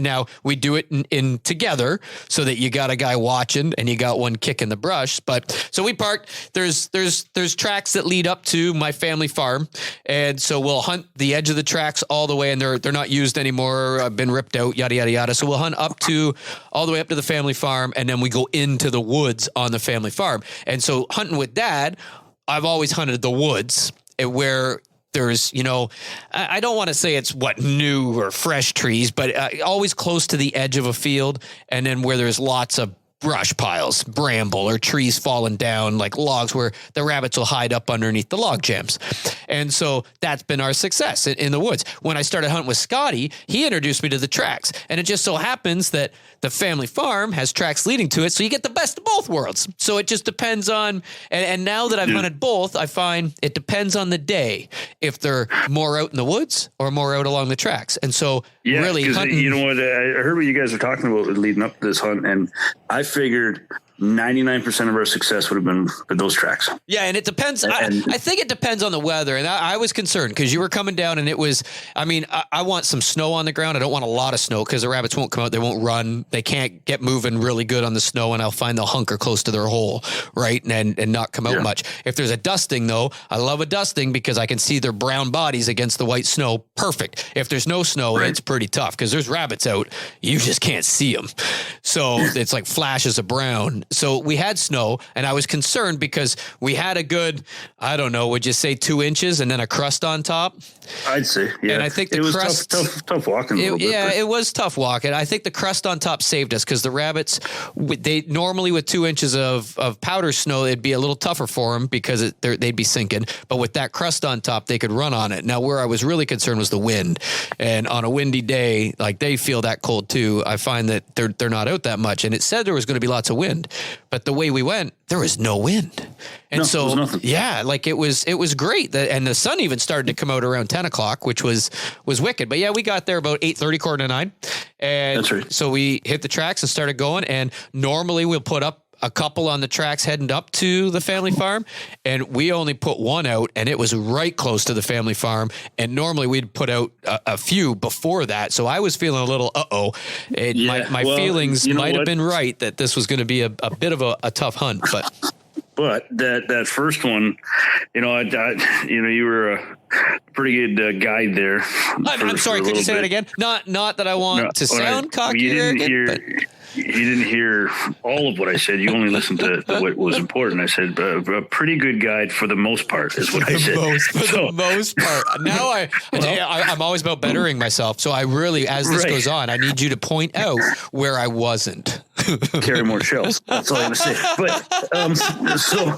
now we do it in together so that you got a guy watching and you got one kick in the brush. But so we parked, there's tracks that lead up to my family farm. And so we'll hunt the edge of the tracks all the way, and they're not used anymore, been ripped out, yada, yada, yada. So we'll hunt all the way up to the family farm. And then we go into the woods on the family farm. And so hunting with Dad, I've always hunted the woods where there's, I don't want to say it's new or fresh trees, but always close to the edge of a field, and then where there's lots of brush piles, bramble, or trees falling down like logs where the rabbits will hide up underneath the log jams. And so that's been our success in the woods. When I started hunting with Scotty, he introduced me to the tracks, and it just so happens that the family farm has tracks leading to it. So you get the best of both worlds. So it just depends on, and now that I've hunted both, I find it depends on the day, if they're more out in the woods or more out along the tracks. And so really hunting. You know what? I heard what you guys were talking about leading up to this hunt, and I figured 99% of our success would have been with those tracks. Yeah, and it depends. I think it depends on the weather. And I was concerned because you were coming down, and it was, I want some snow on the ground. I don't want a lot of snow because the rabbits won't come out. They won't run. They can't get moving really good on the snow, and I'll find they'll hunker close to their hole, right, and not come out much. If there's a dusting, though, I love a dusting because I can see their brown bodies against the white snow. Perfect. If there's no snow, it's pretty tough because there's rabbits out. You just can't see them. So it's like flashes of brown. So we had snow, and I was concerned because we had a good, I don't know, would you say 2 inches and then a crust on top? I'd say, yeah. And I think the crust, tough walking. It was tough walking. I think the crust on top saved us because the rabbits, they normally with 2 inches of powder snow, it'd be a little tougher for them because they'd be sinking. But with that crust on top, they could run on it. Now, where I was really concerned was the wind, and on a windy day, like they feel that cold too. I find that they're not out that much, and it said there was going to be lots of wind. But the way we went, there was no wind. And it was great. And the sun even started to come out around 10 o'clock, which was wicked. But yeah, we got there about 8:30, 8:45. And that's right. So we hit the tracks and started going. And normally we'll put up a couple on the tracks heading up to the family farm, and we only put one out, and it was right close to the family farm. And normally we'd put out a few before that. So I was feeling a little, my feelings might have been right that this was going to be a bit of a tough hunt, But that first one, you were a pretty good guide there. I'm sorry. Could you say that again? Not that I want to sound cocky or arrogant. You didn't hear all of what I said. You only listened to what was important. I said a pretty good guide for the most part is what I said. The most part. Now I'm always about bettering myself. So I really, as this goes on, I need you to point out where I wasn't. Carry more shells. That's all I'm going to say. But so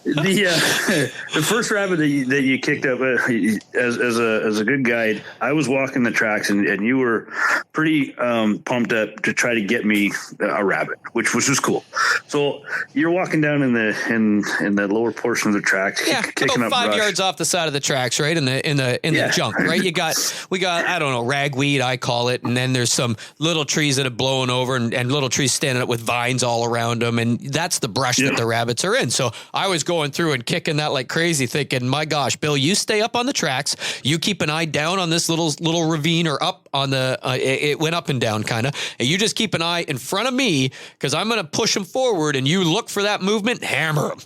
the first rabbit that you kicked up as a good guide, I was walking the tracks and you were pretty pumped up to try to get me a rabbit, which was just cool. So you're walking down in the lower portion of the tracks, kicking about up 5 brush. yards off the side of the tracks, right in the junk, right? We got I don't know, ragweed, I call it, and then there's some little trees that have blown over and little trees standing up with vines all around them, and that's the brush that the rabbits are in. So I was going through and kicking that like crazy, thinking, my gosh, Bill, you stay up on the tracks, you keep an eye down on this little ravine or up on the it went up and down kind of, and you just keep an eye in front of me because I'm going to push them forward, and you look for that movement, hammer them.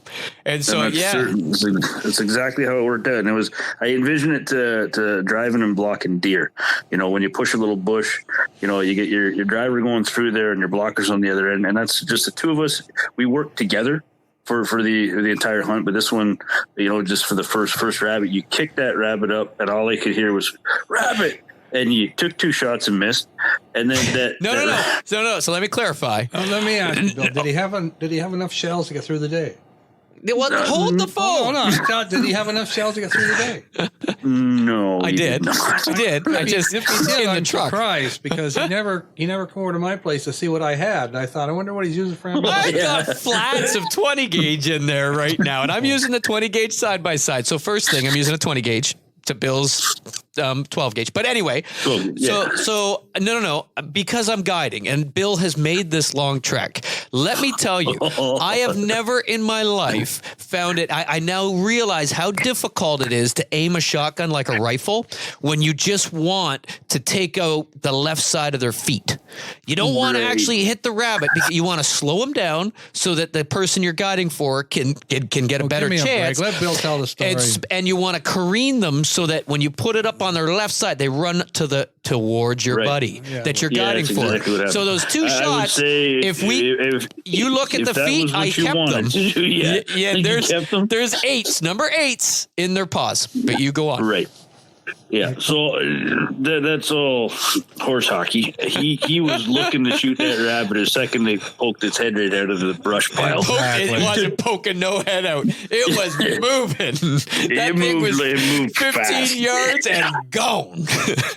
And so that's exactly how it worked out. And I envision it to driving and blocking deer. You know, when you push a little bush, you know, you get your driver going through there and your blockers on the other end, and that's just the two of us. We work together for the entire hunt. But this one, you know, just for the first rabbit, you kicked that rabbit up, and all I could hear was rabbit. And you took 2 shots and missed, and then No. So let me clarify. Let me ask you, Bill, did he have enough shells to get through the day? Well, hold the phone. Hold on. Did he have enough shells to get through the day? No, I did. I did. I just if he did, in the I'm truck. surprised because he never came over to my place to see what I had. And I thought, I wonder what he's using for ammunition. I got flats of 20 gauge in there right now, and I'm using the 20 gauge side by side. So first thing, I'm using a 20 gauge to Bill's 12 gauge. But anyway, so no, because I'm guiding and Bill has made this long trek. Let me tell you, I have never in my life found it. I now realize how difficult it is to aim a shotgun like a rifle when you just want to take out the left side of their feet. You don't want to actually hit the rabbit because you want to slow them down so that the person you're guiding for can get a better chance. Let Bill tell the story. And you want to careen them so that when you put it up on their left side, they run towards your buddy that you're guiding for. Exactly so those 2 shots, if you look at the feet, I kept them. There's 8s, number 8s in their paws, but you go on. Right. Yeah, so that's all horse hockey. He was looking to shoot that rabbit the second they poked its head right out of the brush pile. It wasn't poking no head out. It was moving. That thing was it moved 15 fast. yards and gone.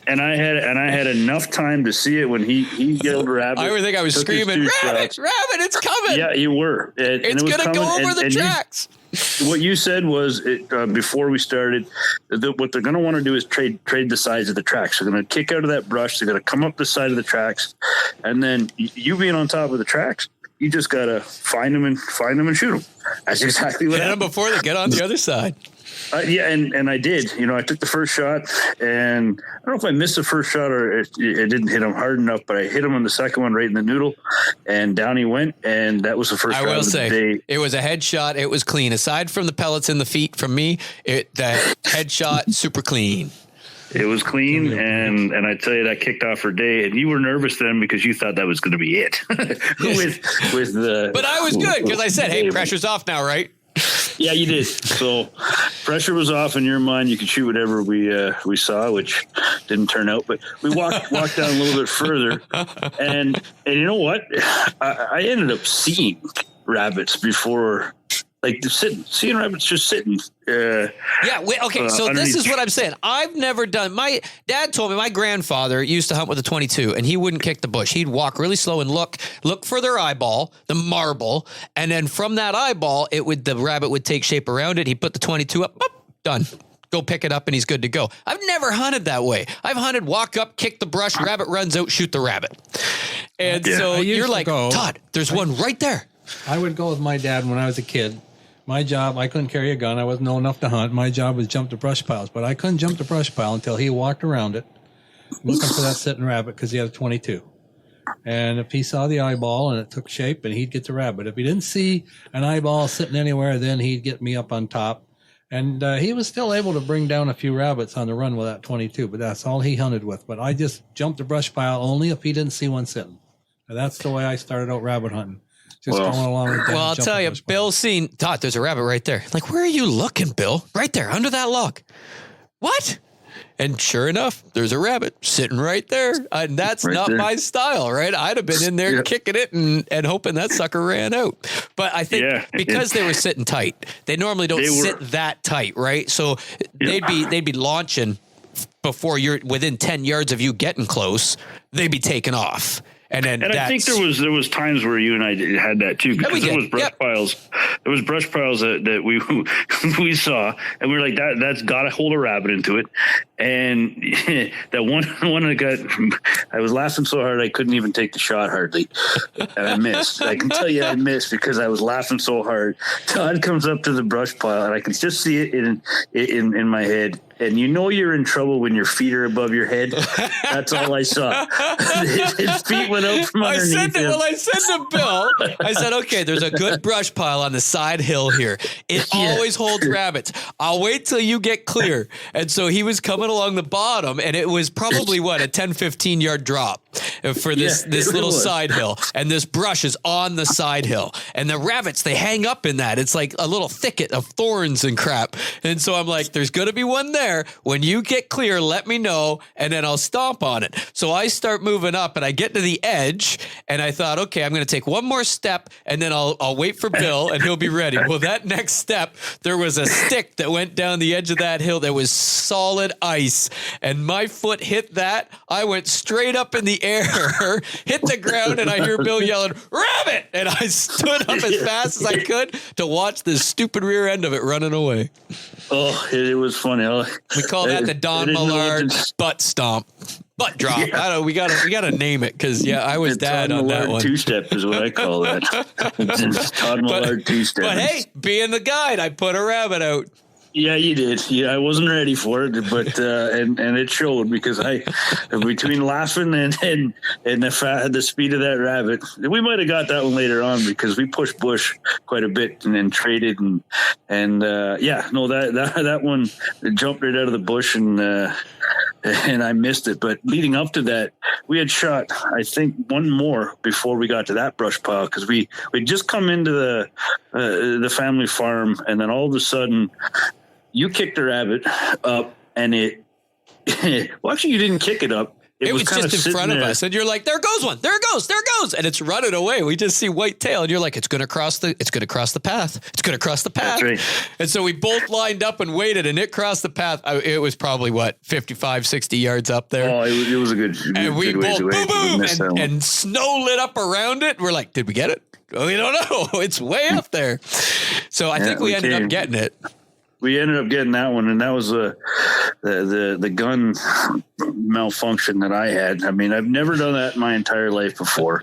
and I had enough time to see it when he yelled rabbit. I would think I was screaming, rabbit, it's coming. Yeah, you were. It's going to go over the tracks. What you said was before we started, what they're going to want to do is trade the sides of the tracks. They're going to kick out of that brush. They're going to come up the side of the tracks, and then you being on top of the tracks, you just got to find them and shoot them. That's exactly what happened. Before they get on the other side. And I did. You know, I took the first shot, and I don't know if I missed the first shot or it didn't hit him hard enough, but I hit him on the second one right in the noodle, and down he went, and that was the first. I will say it was a headshot. It was clean. Aside from the pellets in the feet from me, the headshot super clean. It was clean, and I tell you, that kicked off her day. And you were nervous then because you thought that was going to be it. with the. But I was good because I said, "Hey, pressure's off now, right?" Yeah, you did. So pressure was off in your mind. You could shoot whatever we saw, which didn't turn out. But we walked down a little bit further, and you know what? I ended up seeing rabbits before. Like seeing rabbits just sitting. So this is what I'm saying. I've never done. My dad told me my grandfather used to hunt with a 22, and he wouldn't kick the bush. He'd walk really slow and look for their eyeball, the marble, and then from that eyeball, the rabbit would take shape around it. He'd put the 22 up, boop, done. Go pick it up, and he's good to go. I've never hunted that way. I've hunted, walk up, kick the brush, rabbit runs out, shoot the rabbit. And so you're like, Todd, there's one right there. I would go with my dad when I was a kid. My job, I couldn't carry a gun. I wasn't old enough to hunt. My job was jump the brush piles, but I couldn't jump the brush pile until he walked around it looking for that sitting rabbit because he had a 22. And if he saw the eyeball and it took shape, and he'd get the rabbit. If he didn't see an eyeball sitting anywhere, then he'd get me up on top. And he was still able to bring down a few rabbits on the run with that 22, but that's all he hunted with. But I just jumped the brush pile only if he didn't see one sitting. And that's the way I started out rabbit hunting. Just going along with that. Well, I'll tell you, Bill seen, Todd, there's a rabbit right there. Like, where are you looking, Bill? Right there, under that log. What? And sure enough, there's a rabbit sitting right there. And that's right not there. My style, right? I'd have been in there kicking it and hoping that sucker ran out. But I think because they were sitting tight, they normally don't sit that tight, right? So they'd be launching before you're within 10 yards of you getting close. They'd be taking off. And I think there was times where you and I had that too, because there was brush piles. There was brush piles that we saw, and we were like, that's got to hold a rabbit into it. And that one I was laughing so hard I couldn't even take the shot hardly, and I missed. I can tell you I missed because I was laughing so hard. Todd comes up to the brush pile, and I can just see it in my head. And you know you're in trouble when your feet are above your head. That's all I saw. His feet went out from underneath him. Well, I said to Bill, I said, okay, there's a good brush pile on the side hill here. It always holds rabbits. I'll wait till you get clear. And so he was coming along the bottom, and it was probably, a 10, 15-yard drop for this little side hill. And this brush is on the side hill. And the rabbits, they hang up in that. It's like a little thicket of thorns and crap. And so I'm like, there's going to be one there. When you get clear, let me know, and then I'll stomp on it. So I start moving up, and I get to the edge, and I thought, okay, I'm going to take one more step, and then I'll wait for Bill, and he'll be ready. Well, that next step, there was a stick that went down the edge of that hill that was solid ice, and my foot hit that. I went straight up in the air, hit the ground, and I hear Bill yelling, "Rabbit!" And I stood up as fast as I could to watch the stupid rear end of it running away. Oh, it was funny. We call that the Don Millard butt stomp, butt drop. I don't know. We gotta name it because I was dad on that one. Two-step is what I call that. Todd Millard two-step. But hey, being the guide, I put a rabbit out. Yeah, you did. Yeah, I wasn't ready for it, but and it showed because I, between laughing and the speed of that rabbit, we might have got that one later on because we pushed bush quite a bit and then traded that one jumped right out of the bush and I missed it. But leading up to that, we had shot I think one more before we got to that brush pile because we just come into the family farm and then all of a sudden. You kicked the rabbit up, and it. Well, actually, you didn't kick it up. It was just in front of us, and you're like, "There goes one! There it goes!" And it's running away. We just see white tail, and you're like, "It's going to cross the path. It's going to cross the path." That's right. And so we both lined up and waited, and it crossed the path. It was probably 55, 60 yards up there. Oh, it was a good. And we good both boom, and snow lit up around it. We're like, "Did we get it? Oh, we don't know. It's way up there." So I think we ended up getting it. We ended up getting that one, and that was the gun malfunction that I had. I mean, I've never done that in my entire life before.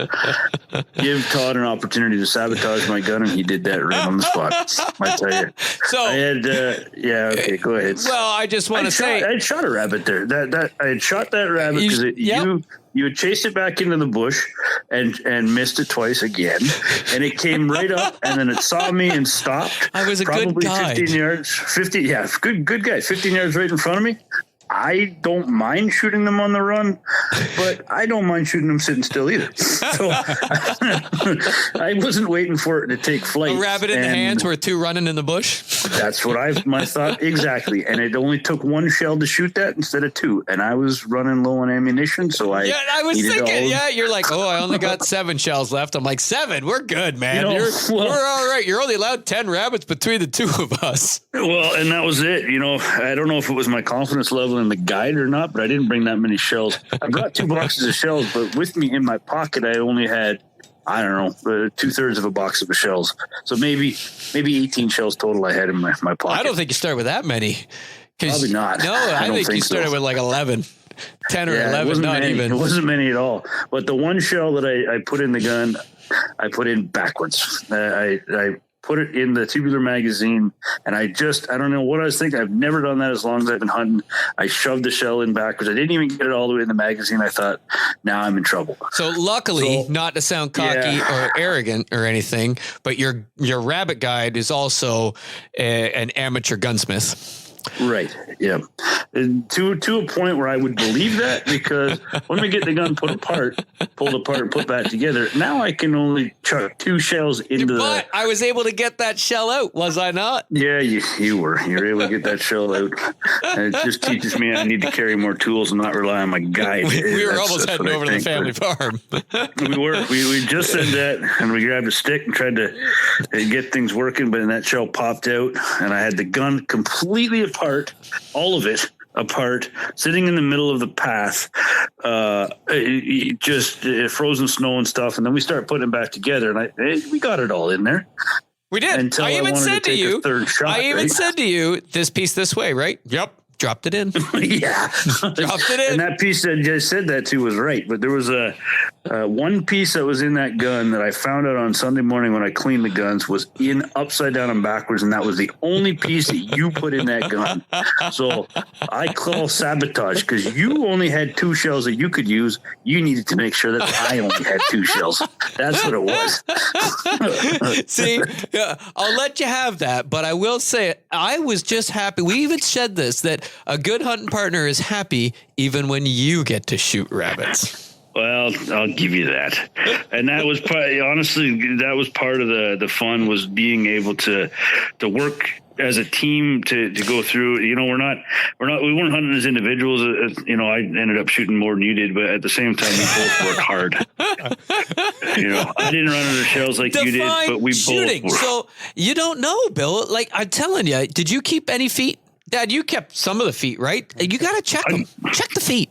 Give Todd an opportunity to sabotage my gun, and he did that right on the spot. I tell you. So I had, okay, go ahead. Well, I just want to say I had shot a rabbit there. I had shot that rabbit because you had chased it back into the bush and missed it twice again, and it came right up, and then it saw me and stopped. I was probably good guy. 15 yards. 50, yeah, good guy. 15 yards right in front of me. I don't mind shooting them on the run, but I don't mind shooting them sitting still either. So I wasn't waiting for it to take flight. A rabbit in the hands worth two running in the bush. That's what my thought exactly. And it only took one shell to shoot that instead of two. And I was running low on ammunition, so I was thinking, you're like, I only got 7 shells left. I'm like, 7, we're good, man. We're all right. You're only allowed 10 rabbits between the two of us. Well, and that was it. I don't know if it was my confidence level in the guide or not, but I didn't bring that many shells. I brought 2 boxes of shells, but with me in my pocket, I only had, I don't know, 2/3 of a box of shells. So maybe 18 shells total I had in my pocket. I don't think you started with that many. Probably not. No, I think you started with like 11. 10 or 11, not even. It wasn't many at all. But the one shell that I put in the gun, I put in backwards. I put it in the tubular magazine, and I don't know what I was thinking. I've never done that as long as I've been hunting. I shoved the shell in backwards. I didn't even get it all the way in the magazine. I thought, now I'm in trouble. So luckily, not to sound cocky or arrogant or anything, but your rabbit guide is also an amateur gunsmith. Right. Yeah. And to a point where I would believe that, because when we get the gun pulled apart and put back together, now I can only chuck 2 shells into But I was able to get that shell out, was I not? Yeah, you were. You were able to get that shell out. And it just teaches me I need to carry more tools and not rely on my guide. We were almost heading over to the family farm. We were. We just said that, and we grabbed a stick and tried to get things working, but then that shell popped out, and I had the gun completely apart, all of it apart, sitting in the middle of the path, just frozen snow and stuff. And then we start putting it back together, and we got it all in there. We did. I even said to you, said to you, this piece this way, right? Yep. Dropped it in. Yeah. Dropped it in. And that piece that I said that to was right. But there was a one piece that was in that gun that I found out on Sunday morning when I cleaned the guns was in upside down and backwards. And that was the only piece that you put in that gun. So I call sabotage, because you only had 2 shells that you could use. You needed to make sure that I only had 2 shells. That's what it was. See, I'll let you have that. But I will say, I was just happy. We even said this, that a good hunting partner is happy even when you get to shoot rabbits. Well, I'll give you that. And that was honestly, that was part of the fun, was being able to work as a team to go through. We weren't hunting as individuals. I ended up shooting more than you did, but at the same time, we both worked hard. I didn't run under shells like you did, but we both were. So you don't know, Bill. Like I'm telling you, did you keep any feet? Dad, you kept some of the feet, right? You got to check them. Check the feet.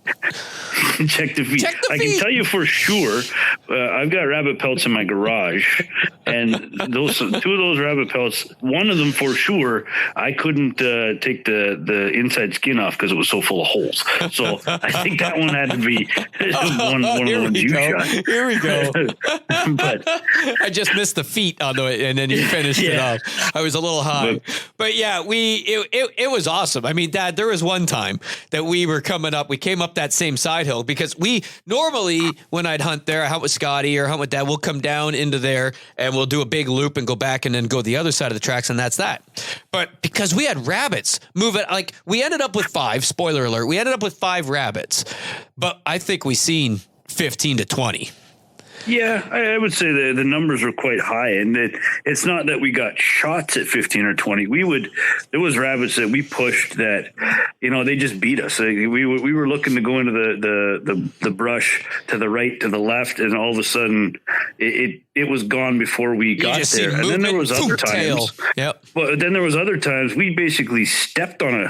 Check the feet. I can tell you for sure, I've got rabbit pelts in my garage, and 2 of those rabbit pelts, one of them for sure, I couldn't take the inside skin off because it was so full of holes. So I think that one had to be one of the ones you shot. Here we go. But I just missed the feet on and then you finished it off. I was a little high, but yeah, it was awesome. I mean, Dad, there was one time that we came up that same side hill, because we normally, when I'd hunt there, I hunt with Scotty or hunt with Dad, we'll come down into there and we'll do a big loop and go back and then go the other side of the tracks, and that's that. But because we had rabbits move it, like we ended up with 5, spoiler alert, we ended up with 5 rabbits, but I think we seen 15 to 20. Yeah, I would say the numbers were quite high, and it's not that we got shots at 15 or 20. There was rabbits that we pushed that, they just beat us. We were looking to go into the brush to the right, to the left, and all of a sudden it was gone before we got there. And then there was other times. Yep. But then there was other times we basically stepped on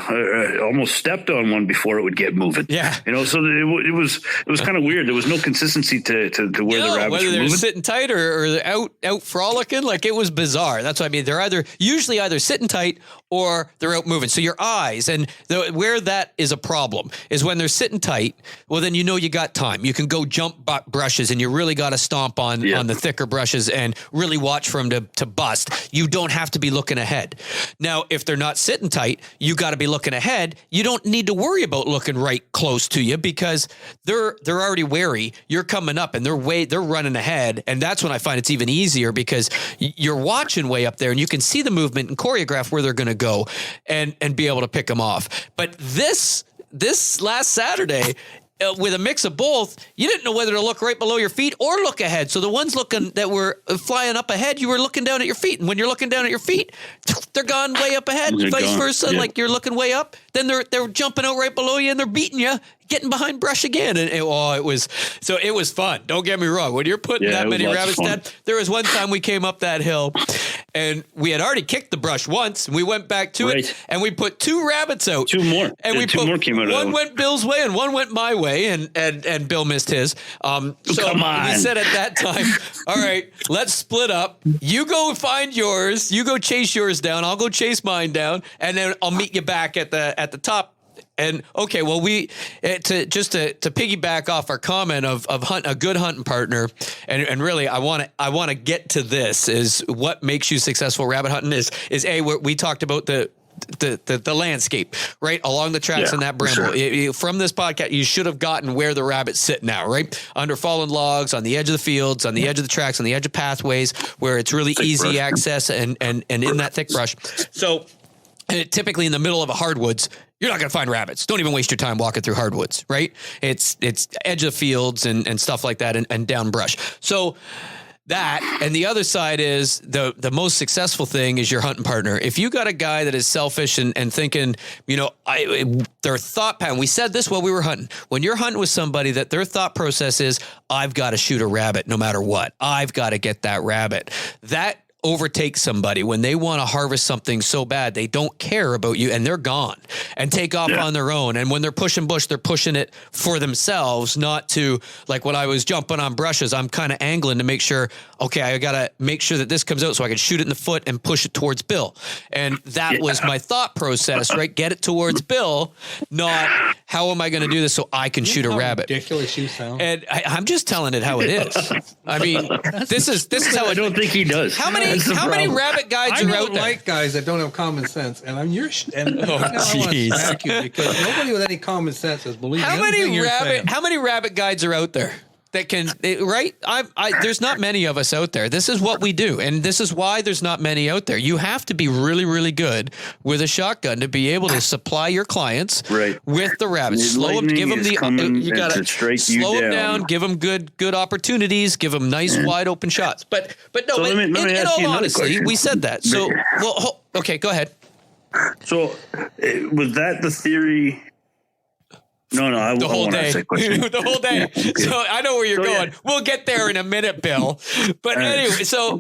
almost stepped on one before it would get moving. Yeah. So it was kind of weird. There was no consistency to where the rabbits whether were they're moving. sitting tight or they're out frolicking. Like, it was bizarre. That's what I mean. They're usually either sitting tight or they're out moving. So your eyes, and where that is a problem is when they're sitting tight. Well, then you got time. You can go jump brushes, and you really got to stomp on the thicker brushes and really watch for them to bust. You don't have to be looking ahead. Now, if they're not sitting tight, you got to be looking ahead. You don't need to worry about looking right close to you, because they're already wary. You're coming up and they're running ahead. And that's when I find it's even easier, because you're watching way up there and you can see the movement and choreograph where they're going to go and be able to pick them off. But this last Saturday, with a mix of both, you didn't know whether to look right below your feet or look ahead. So the ones looking that were flying up ahead, you were looking down at your feet. And when you're looking down at your feet, they're gone way up ahead. Vice versa. Yeah. Like, you're looking way up, then they're jumping out right below you and they're beating you, getting behind brush again. And it was fun. Don't get me wrong. When you're putting that many rabbits down, there was one time we came up that hill and we had already kicked the brush once, and we went back to it, and we put 2 rabbits out. 2 more. And two more came out. One went Bill's way and one went my way, and Bill missed his. So come on. We said at that time, all right, let's split up. You go find yours. You go chase yours down. I'll go chase mine down, and then I'll meet you back at the top. And okay, well, to piggyback off our comment of a good hunting partner, and really, I want to get to this, is what makes you successful rabbit hunting is we talked about the landscape right along the tracks in that bramble. Sure. From this podcast, you should have gotten where the rabbits sit now, right? Under fallen logs, on the edge of the fields, on the edge of the tracks, on the edge of pathways, where it's really thick easy brush access and in that thick brush. So typically in the middle of a hardwoods, you're not going to find rabbits. Don't even waste your time walking through hardwoods, right? It's edge of fields and stuff like that and down brush. So that, and the other side is the most successful thing is your hunting partner. If you got a guy that is selfish and thinking, their thought pattern, we said this while we were hunting. When you're hunting with somebody that their thought process is, I've got to shoot a rabbit no matter what. I've got to get that rabbit. That overtake somebody when they want to harvest something so bad they don't care about you and they're gone and take off on their own. And when they're pushing bush, they're pushing it for themselves, not to, like when I was jumping on brushes, I'm kind of angling to make sure, okay, I got to make sure that this comes out so I can shoot it in the foot and push it towards Bill. And that was my thought process, right? Get it towards Bill, not how am I going to do this so I can shoot a rabbit. Ridiculous you sound. And I'm just telling it how it is. I mean, this is how I don't think he does. How many rabbit guides are out there? I like guys that don't have common sense, and I want to smack you because nobody with any common sense is believing anything you're saying. How many rabbit guides are out there that can right? There's not many of us out there. This is what we do, and this is why there's not many out there. You have to be really, really good with a shotgun to be able to supply your clients with the rabbits. Slow them, give them you got to slow them down, give them good opportunities, give them nice wide open shots. But no, so let me in all honesty, we said that. So okay, go ahead. So was that the theory? No, I the whole day. The whole day. Yeah, okay. So I know where you're going. Yeah. We'll get there in a minute, Bill. But anyway, so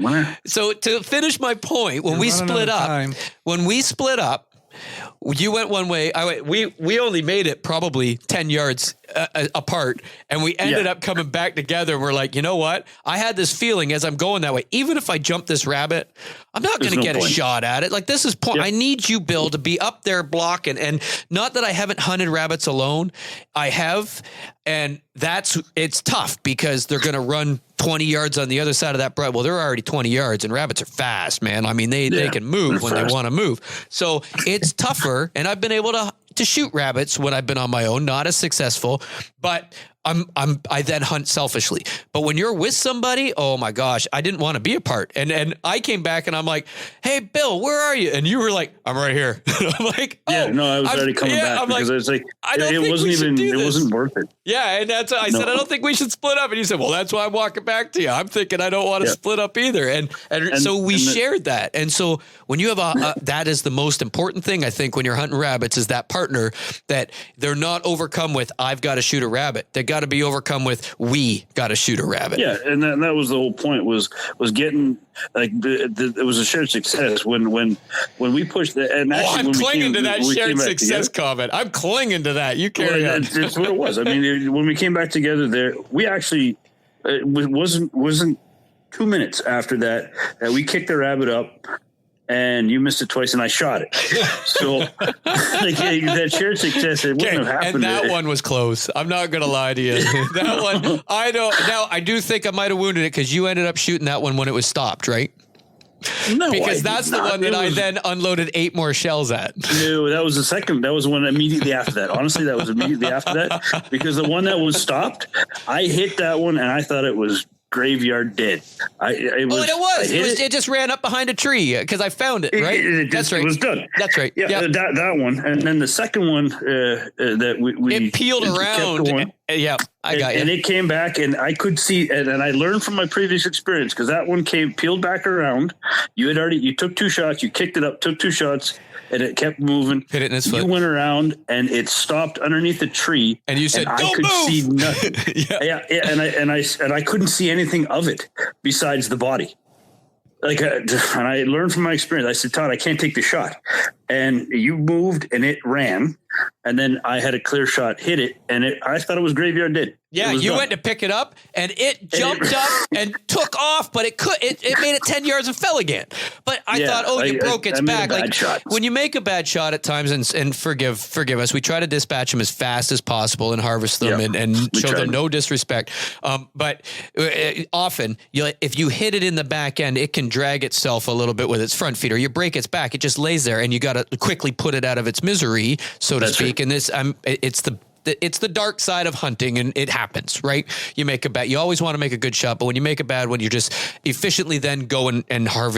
to finish my point, when we split up, you went one way. We only made it probably 10 yards apart, and we ended up coming back together. And we're like, you know what? I had this feeling as I'm going that way. Even if I jump this rabbit, I'm not going to get a shot at it. Like this is point. I need you, Bill, to be up there blocking. And not that I haven't hunted rabbits alone. I have, and it's tough because they're going to run 20 yards on the other side of that brush. Well, they're already 20 yards, and rabbits are fast, man. I mean, they can move when they want to move. So it's tougher, and I've been able to shoot rabbits when I've been on my own, not as successful, but I then hunt selfishly. But when you're with somebody, oh my gosh, I didn't want to be apart. And I came back and I'm like, hey, Bill, where are you? And you were like, I'm right here. I'm like, I was already coming back because I was like, it wasn't worth it. Yeah. And that's, I said, I don't think we should split up. And you said, well, that's why I'm walking back to you. I'm thinking I don't want to split up either. And so we shared that. And so when you have that is the most important thing, I think, when you're hunting rabbits, is that partner that they're not overcome with, I've got to shoot a rabbit. They got to be overcome with, we got to shoot a rabbit. Yeah, and that was the whole point, was getting, like, it was a shared success when we pushed that. And actually, I'm clinging to that shared success comment. I'm clinging to that. You carry on. That's what it was. I mean, when we came back together there, we actually, it wasn't 2 minutes after that we kicked the rabbit up. And you missed it twice, and I shot it. So that shared success, it wouldn't have happened. And that one was close. I'm not going to lie to you. That one, I don't. Now, I do think I might have wounded it because you ended up shooting that one when it was stopped, right? No, because that's the one that I then unloaded 8 more shells at. No, that was the second. That was the one immediately after that. Honestly, that was immediately after that, because the one that was stopped, I hit that one, and I thought it was graveyard dead. It just ran up behind a tree because I found it. Right, that's right. It was done. That's right. Yeah, that one, and then the second one that we it peeled around. Yeah, I got you. And it came back, and I could see, and I learned from my previous experience, because that one peeled back around. You took 2 shots, you kicked it up, took 2 shots, and it kept moving. Hit it in his foot. You went around, and it stopped underneath the tree. And you said, "Don't move!" I could see nothing. and I couldn't see anything of it besides the body. And I learned from my experience. I said, Todd, I can't take the shot. And you moved, and it ran. And then I had a clear shot, hit it, and I thought it was graveyard dead. Yeah, you went to pick it up, and it jumped up and took off, but it made it 10 yards and fell again. But I thought, you broke its back. Like, when you make a bad shot at times, and forgive us, we try to dispatch them as fast as possible and harvest them and show them no disrespect. But often, if you hit it in the back end, it can drag itself a little bit with its front feet, or you break its back. It just lays there, and you got to quickly put it out of its misery, so to speak. Right. And this, it's the it's the dark side of hunting, and it happens, right? You make a bad, you always want to make a good shot, but when you make a bad one, you just efficiently then go and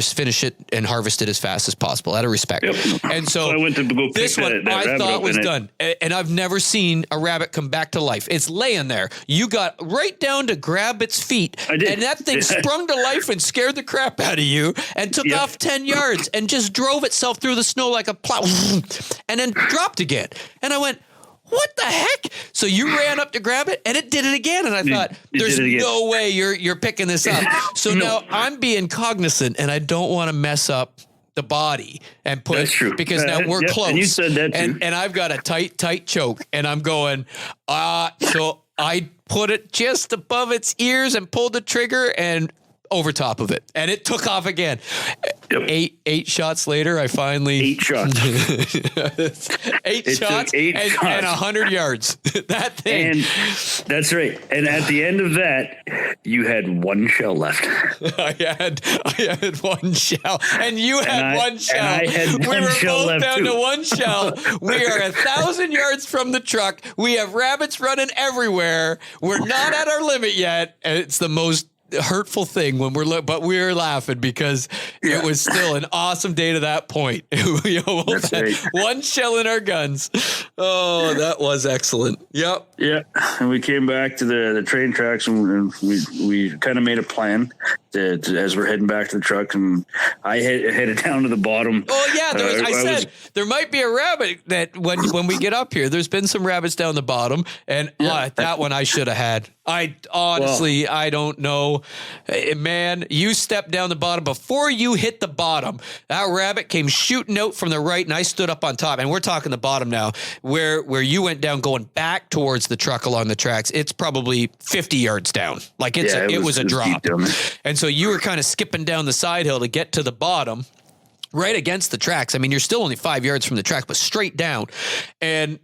finish it and harvest it as fast as possible out of respect. Yep. And so I went to go this pick one that I rabbit thought up was in it. done, and I've never seen a rabbit come back to life. It's laying there. You got right down to grab its feet, I did. and that thing sprung to life and scared the crap out of you, and took off 10 yards and just drove itself through the snow like a plow, and then dropped again. And I went, what the heck? So you ran up to grab it, and it did it again. And I thought, there's no way you're picking this up. So now I'm being cognizant, and I don't want to mess up the body and put. That's true. Because now we're close. And you said that too. And I've got a tight choke, and I'm going, so I put it just above its ears and pulled the trigger and over top of it, and it took off again. Yep. Eight shots later, I finally 8 shots. eight shots and 100 yards. That thing. And that's right. And at the end of that, you had 1 shell left. I had 1 shell, and you had 1 shell. And I had 1 we were shell both left down too. to 1 shell. We are 1,000 yards from the truck. We have rabbits running everywhere. We're not at our limit yet, and it's the most hurtful thing when but we're laughing because it was still an awesome day to that point. We almost had 1 shell in our guns. Oh, that was excellent. Yep. Yeah. And we came back to the train tracks, and we kind of made a plan to as we're heading back to the truck, and I headed down to the bottom. Oh yeah, I said there might be a rabbit that when we get up here. There's been some rabbits down the bottom, and that one I should have had. I honestly, I don't know, man. You stepped down the bottom before you hit the bottom. That rabbit came shooting out from the right, and I stood up on top. And we're talking the bottom now, where you went down, going back towards the truck along the tracks. It's probably 50 yards down. Like it was a drop, and so you were kind of skipping down the side hill to get to the bottom, right against the tracks. I mean, you're still only 5 yards from the track, but straight down, and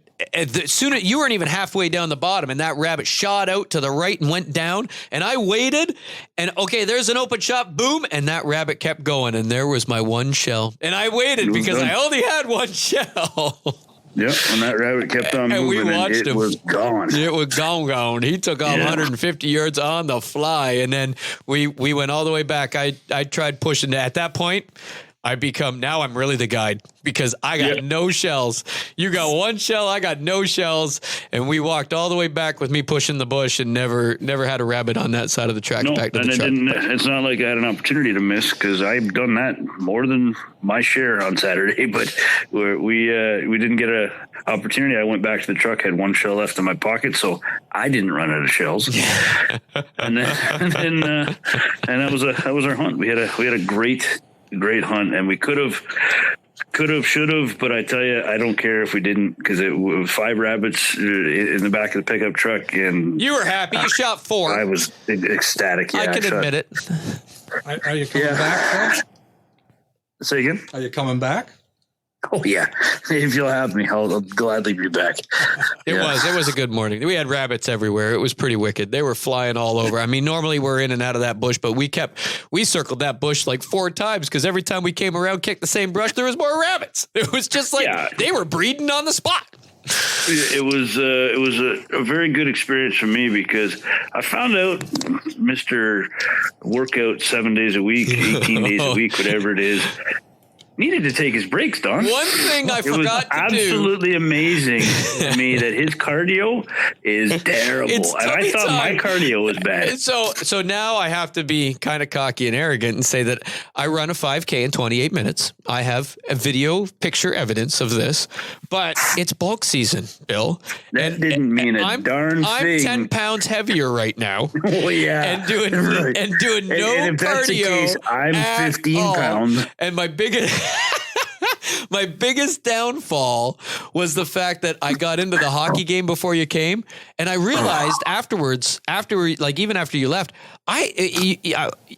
soon you weren't even halfway down the bottom, and that rabbit shot out to the right and went down, and I waited, and okay, there's an open shot, boom, and that rabbit kept going, and there was my 1 shell, and I waited because I only had 1 shell. Yep, and that rabbit kept on moving, and we watched it him. was gone. It was gone. He took off 150 yards on the fly, and then we went all the way back. I tried pushing. At that point, now I'm really the guide because I got no shells. You got 1 shell, I got no shells, and we walked all the way back with me pushing the bush and never had a rabbit on that side of the track back to the truck. It's not like I had an opportunity to miss because I've done that more than my share on Saturday, but we didn't get an opportunity. I went back to the truck, had 1 shell left in my pocket, so I didn't run out of shells. and that was our hunt. We had a great hunt, and we could have, should have, but I tell you, I don't care if we didn't, because it was 5 rabbits in the back of the pickup truck, and you were happy. You shot 4. I was ecstatic. Yeah, I can admit it. Are you coming back, Phil? Say again? Are you coming back? Oh yeah, if you'll have me, I'll gladly be back. It was a good morning. We had rabbits everywhere. It was pretty wicked. They were flying all over. I mean, normally we're in and out of that bush, but we circled that bush like 4 times because every time we came around, kicked the same brush, there was more rabbits. It was just like they were breeding on the spot. It was a very good experience for me because I found out Mr. Workout 7 days a week, 18 days a week, whatever it is, needed to take his breaks, Don. One thing I forgot to do. Absolutely amazing to me that his cardio is terrible. And I thought my cardio was bad. So now I have to be kind of cocky and arrogant and say that I run a 5K in 28 minutes. I have a video picture evidence of this, but it's bulk season, Bill. That didn't mean a darn thing. I'm 10 pounds heavier right now. Oh, yeah. And doing no and if cardio. That's the case, I'm 15 pounds. And my biggest downfall was the fact that I got into the hockey game before you came, and I realized afterwards, even after you left, I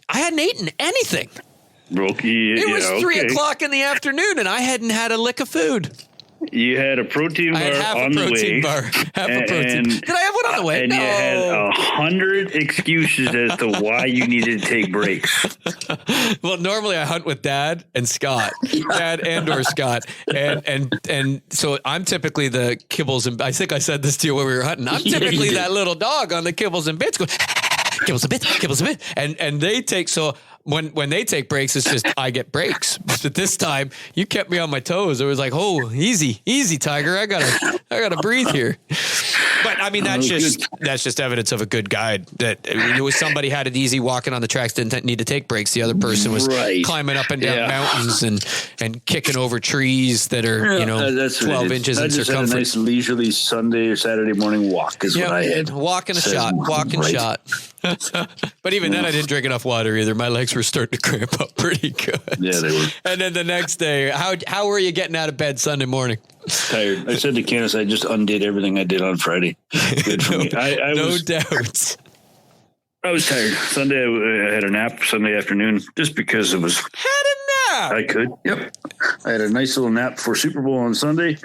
hadn't eaten anything. It was 3 o'clock in the afternoon, and I hadn't had a lick of food. You had a protein bar on the way. Half a protein. Did I have one on the way. And no. you had 100 excuses as to why you needed to take breaks. Well, normally I hunt with Dad and Scott, Dad and or Scott, and so I'm typically the kibbles and I think I said this to you when we were hunting. I'm typically that little dog on the kibbles and bits, going kibbles a bit, and they take so. When they take breaks, it's just I get breaks. But this time, you kept me on my toes. It was like, oh, easy, Tiger. I gotta breathe here. But I mean, that's just evidence of a good guide. That it was somebody had it easy walking on the tracks, didn't need to take breaks. The other person was climbing up and down mountains and kicking over trees that are 12 inches in circumference. Had a nice leisurely Sunday or Saturday morning walk is what I had. Walk and shot. But even then, I didn't drink enough water either. My legs were starting to cramp up pretty good. Yeah, they were. And then the next day, how were you getting out of bed Sunday morning? Tired. I said to Candace, I just undid everything I did on Friday. Good for me. No doubt. I was tired. Sunday, I had a nap Sunday afternoon just because it was. Had a nap? I could. Yep. I had a nice little nap before Super Bowl on Sunday.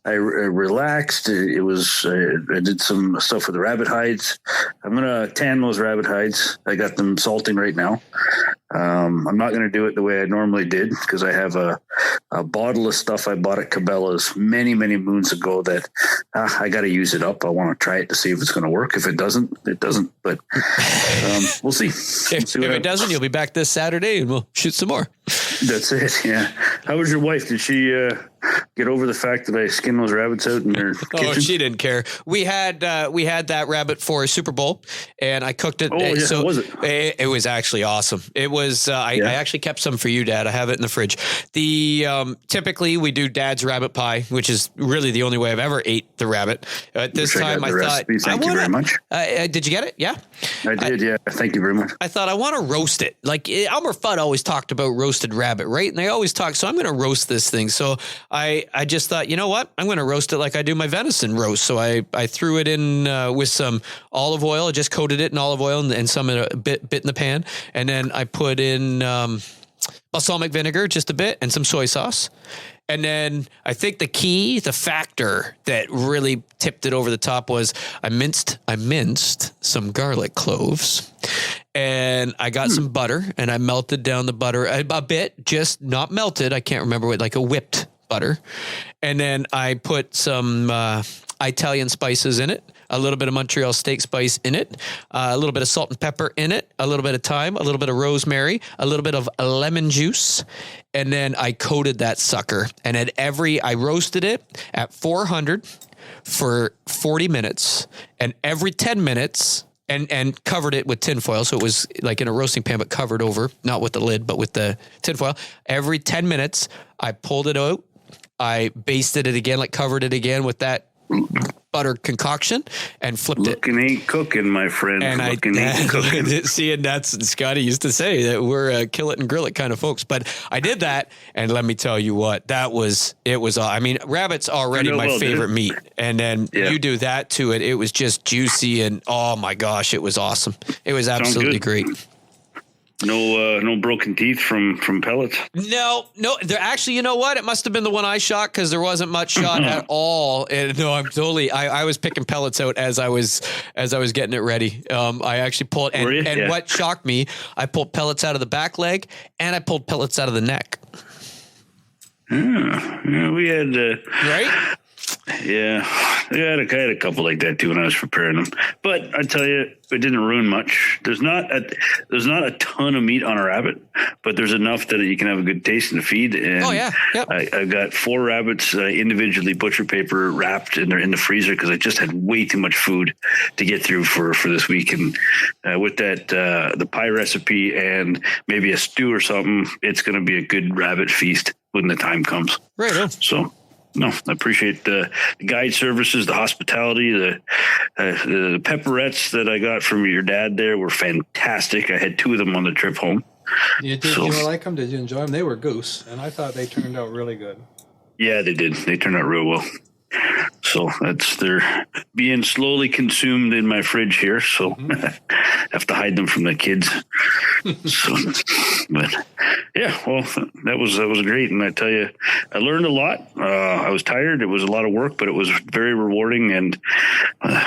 I relaxed. It was. I did some stuff with the rabbit hides. I'm gonna tan those rabbit hides. I got them salting right now. I'm not going to do it the way I normally did because I have a bottle of stuff I bought at Cabela's many moons ago that I got to use it up. I want to try it to see if it's going to work. If it doesn't, it doesn't. But we'll see. If it doesn't, you'll be back this Saturday and we'll shoot some more. That's it. Yeah. How was your wife? Did she get over the fact that I skinned those rabbits out in her kitchen? Oh, she didn't care. We had that rabbit for a Super Bowl, and I cooked it. Oh, yeah. So How was it? It was actually awesome. It was. I actually kept some for you, Dad. I have it in the fridge. Typically we do Dad's rabbit pie, which is really the only way I've ever ate the rabbit. At this time, I thought. Thank you very much. Did you get it? Yeah, I did. Yeah, thank you very much. I thought I want to roast it. Like Elmer Fudd always talked about roasted rabbit, right? And they always talk. So I'm going to roast this thing. So I just thought, you know what? I'm going to roast it like I do my venison roast. So I threw it in with some olive oil. I just coated it in olive oil and some in a bit in the pan. And then I put in balsamic vinegar, just a bit, and some soy sauce. And then I think the factor that really tipped it over the top was I minced some garlic cloves. And I got some butter and I melted down the butter a bit, just not melted. I can't remember what, like a whipped butter. And then I put some Italian spices in it, a little bit of Montreal steak spice in it, a little bit of salt and pepper in it, a little bit of thyme, a little bit of rosemary, a little bit of lemon juice. And then I coated that sucker. And I roasted it at 400 for 40 minutes. And every 10 minutes, and covered it with tinfoil. So it was like in a roasting pan, but covered over, not with the lid, but with the tinfoil. Every 10 minutes, I pulled it out. I basted it again, like covered it again with that butter concoction and flipped it. Looking ain't cooking, my friend. Ain't cooking. See, and that's Scotty used to say that we're kill it and grill it kind of folks. But I did that, and let me tell you what, it was. I mean, rabbit's already my favorite meat, and then you do that to it. It was just juicy, and oh my gosh, it was awesome. It was absolutely great. No broken teeth from pellets. No. There actually, you know what? It must have been the one I shot because there wasn't much shot at all. And no, I'm totally. I was picking pellets out as I was getting it ready. I actually pulled and what shocked me, I pulled pellets out of the back leg and I pulled pellets out of the neck. Yeah, we had right. Yeah, I had a couple like that too when I was preparing them. But I tell you, it didn't ruin much. There's not a ton of meat on a rabbit, but there's enough that you can have a good taste in the feed. And I got 4 rabbits individually butcher paper wrapped, and they're in the freezer because I just had way too much food to get through for this week. And with that, the pie recipe and maybe a stew or something, it's going to be a good rabbit feast when the time comes. Right on. So. No, I appreciate the guide services, the hospitality, the pepperettes that I got from your dad there were fantastic. I had 2 of them on the trip home. Did you like them? Did you enjoy them? They were goose, and I thought they turned out really good. Yeah, they did. They turned out real well. So they're being slowly consumed in my fridge here. So I have to hide them from the kids. So, but yeah, well, that was great. And I tell you, I learned a lot. I was tired. It was a lot of work, but it was very rewarding. And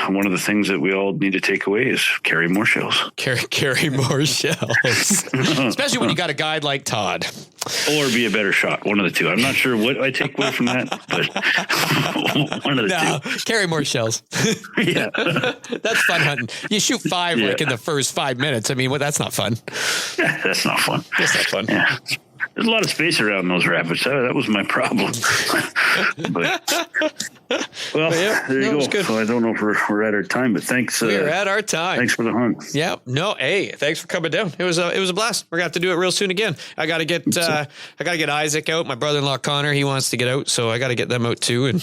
one of the things that we all need to take away is carry more shells. Carry more shells. Especially when you got a guide like Todd. Or be a better shot. One of the two. I'm not sure what I take away from that, but one of the two. Carry more shells. Yeah. That's fun hunting. You shoot 5 like in the first 5 minutes. I mean, well, that's not fun. Yeah, that's not fun. That's not fun. Yeah. There's a lot of space around those rabbits. That was my problem. There you go. Good. So I don't know if we're at our time, but thanks. We're at our time. Thanks for the hunt. Yeah. No. Hey, thanks for coming down. It was a blast. We're gonna have to do it real soon again. I gotta get Isaac out. My brother-in-law Connor, he wants to get out, so I gotta get them out too, and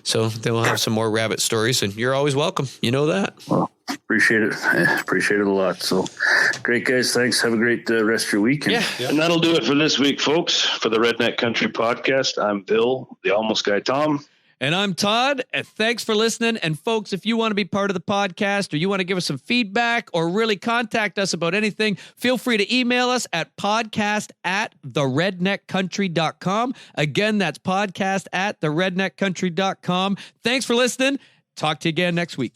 so then we'll have some more rabbit stories. And you're always welcome. You know that. Well, appreciate it. I appreciate it a lot. So great, guys. Thanks. Have a great rest of your week. Yeah. And that'll do it for this week, folks. For the Redneck Country podcast, I'm Bill, the Almost Guy Thom. And I'm Todd. And thanks for listening. And folks, if you want to be part of the podcast or you want to give us some feedback or really contact us about anything, feel free to email us at podcast@theredneckcountry.com. Again, that's podcast@theredneckcountry.com. Thanks for listening. Talk to you again next week.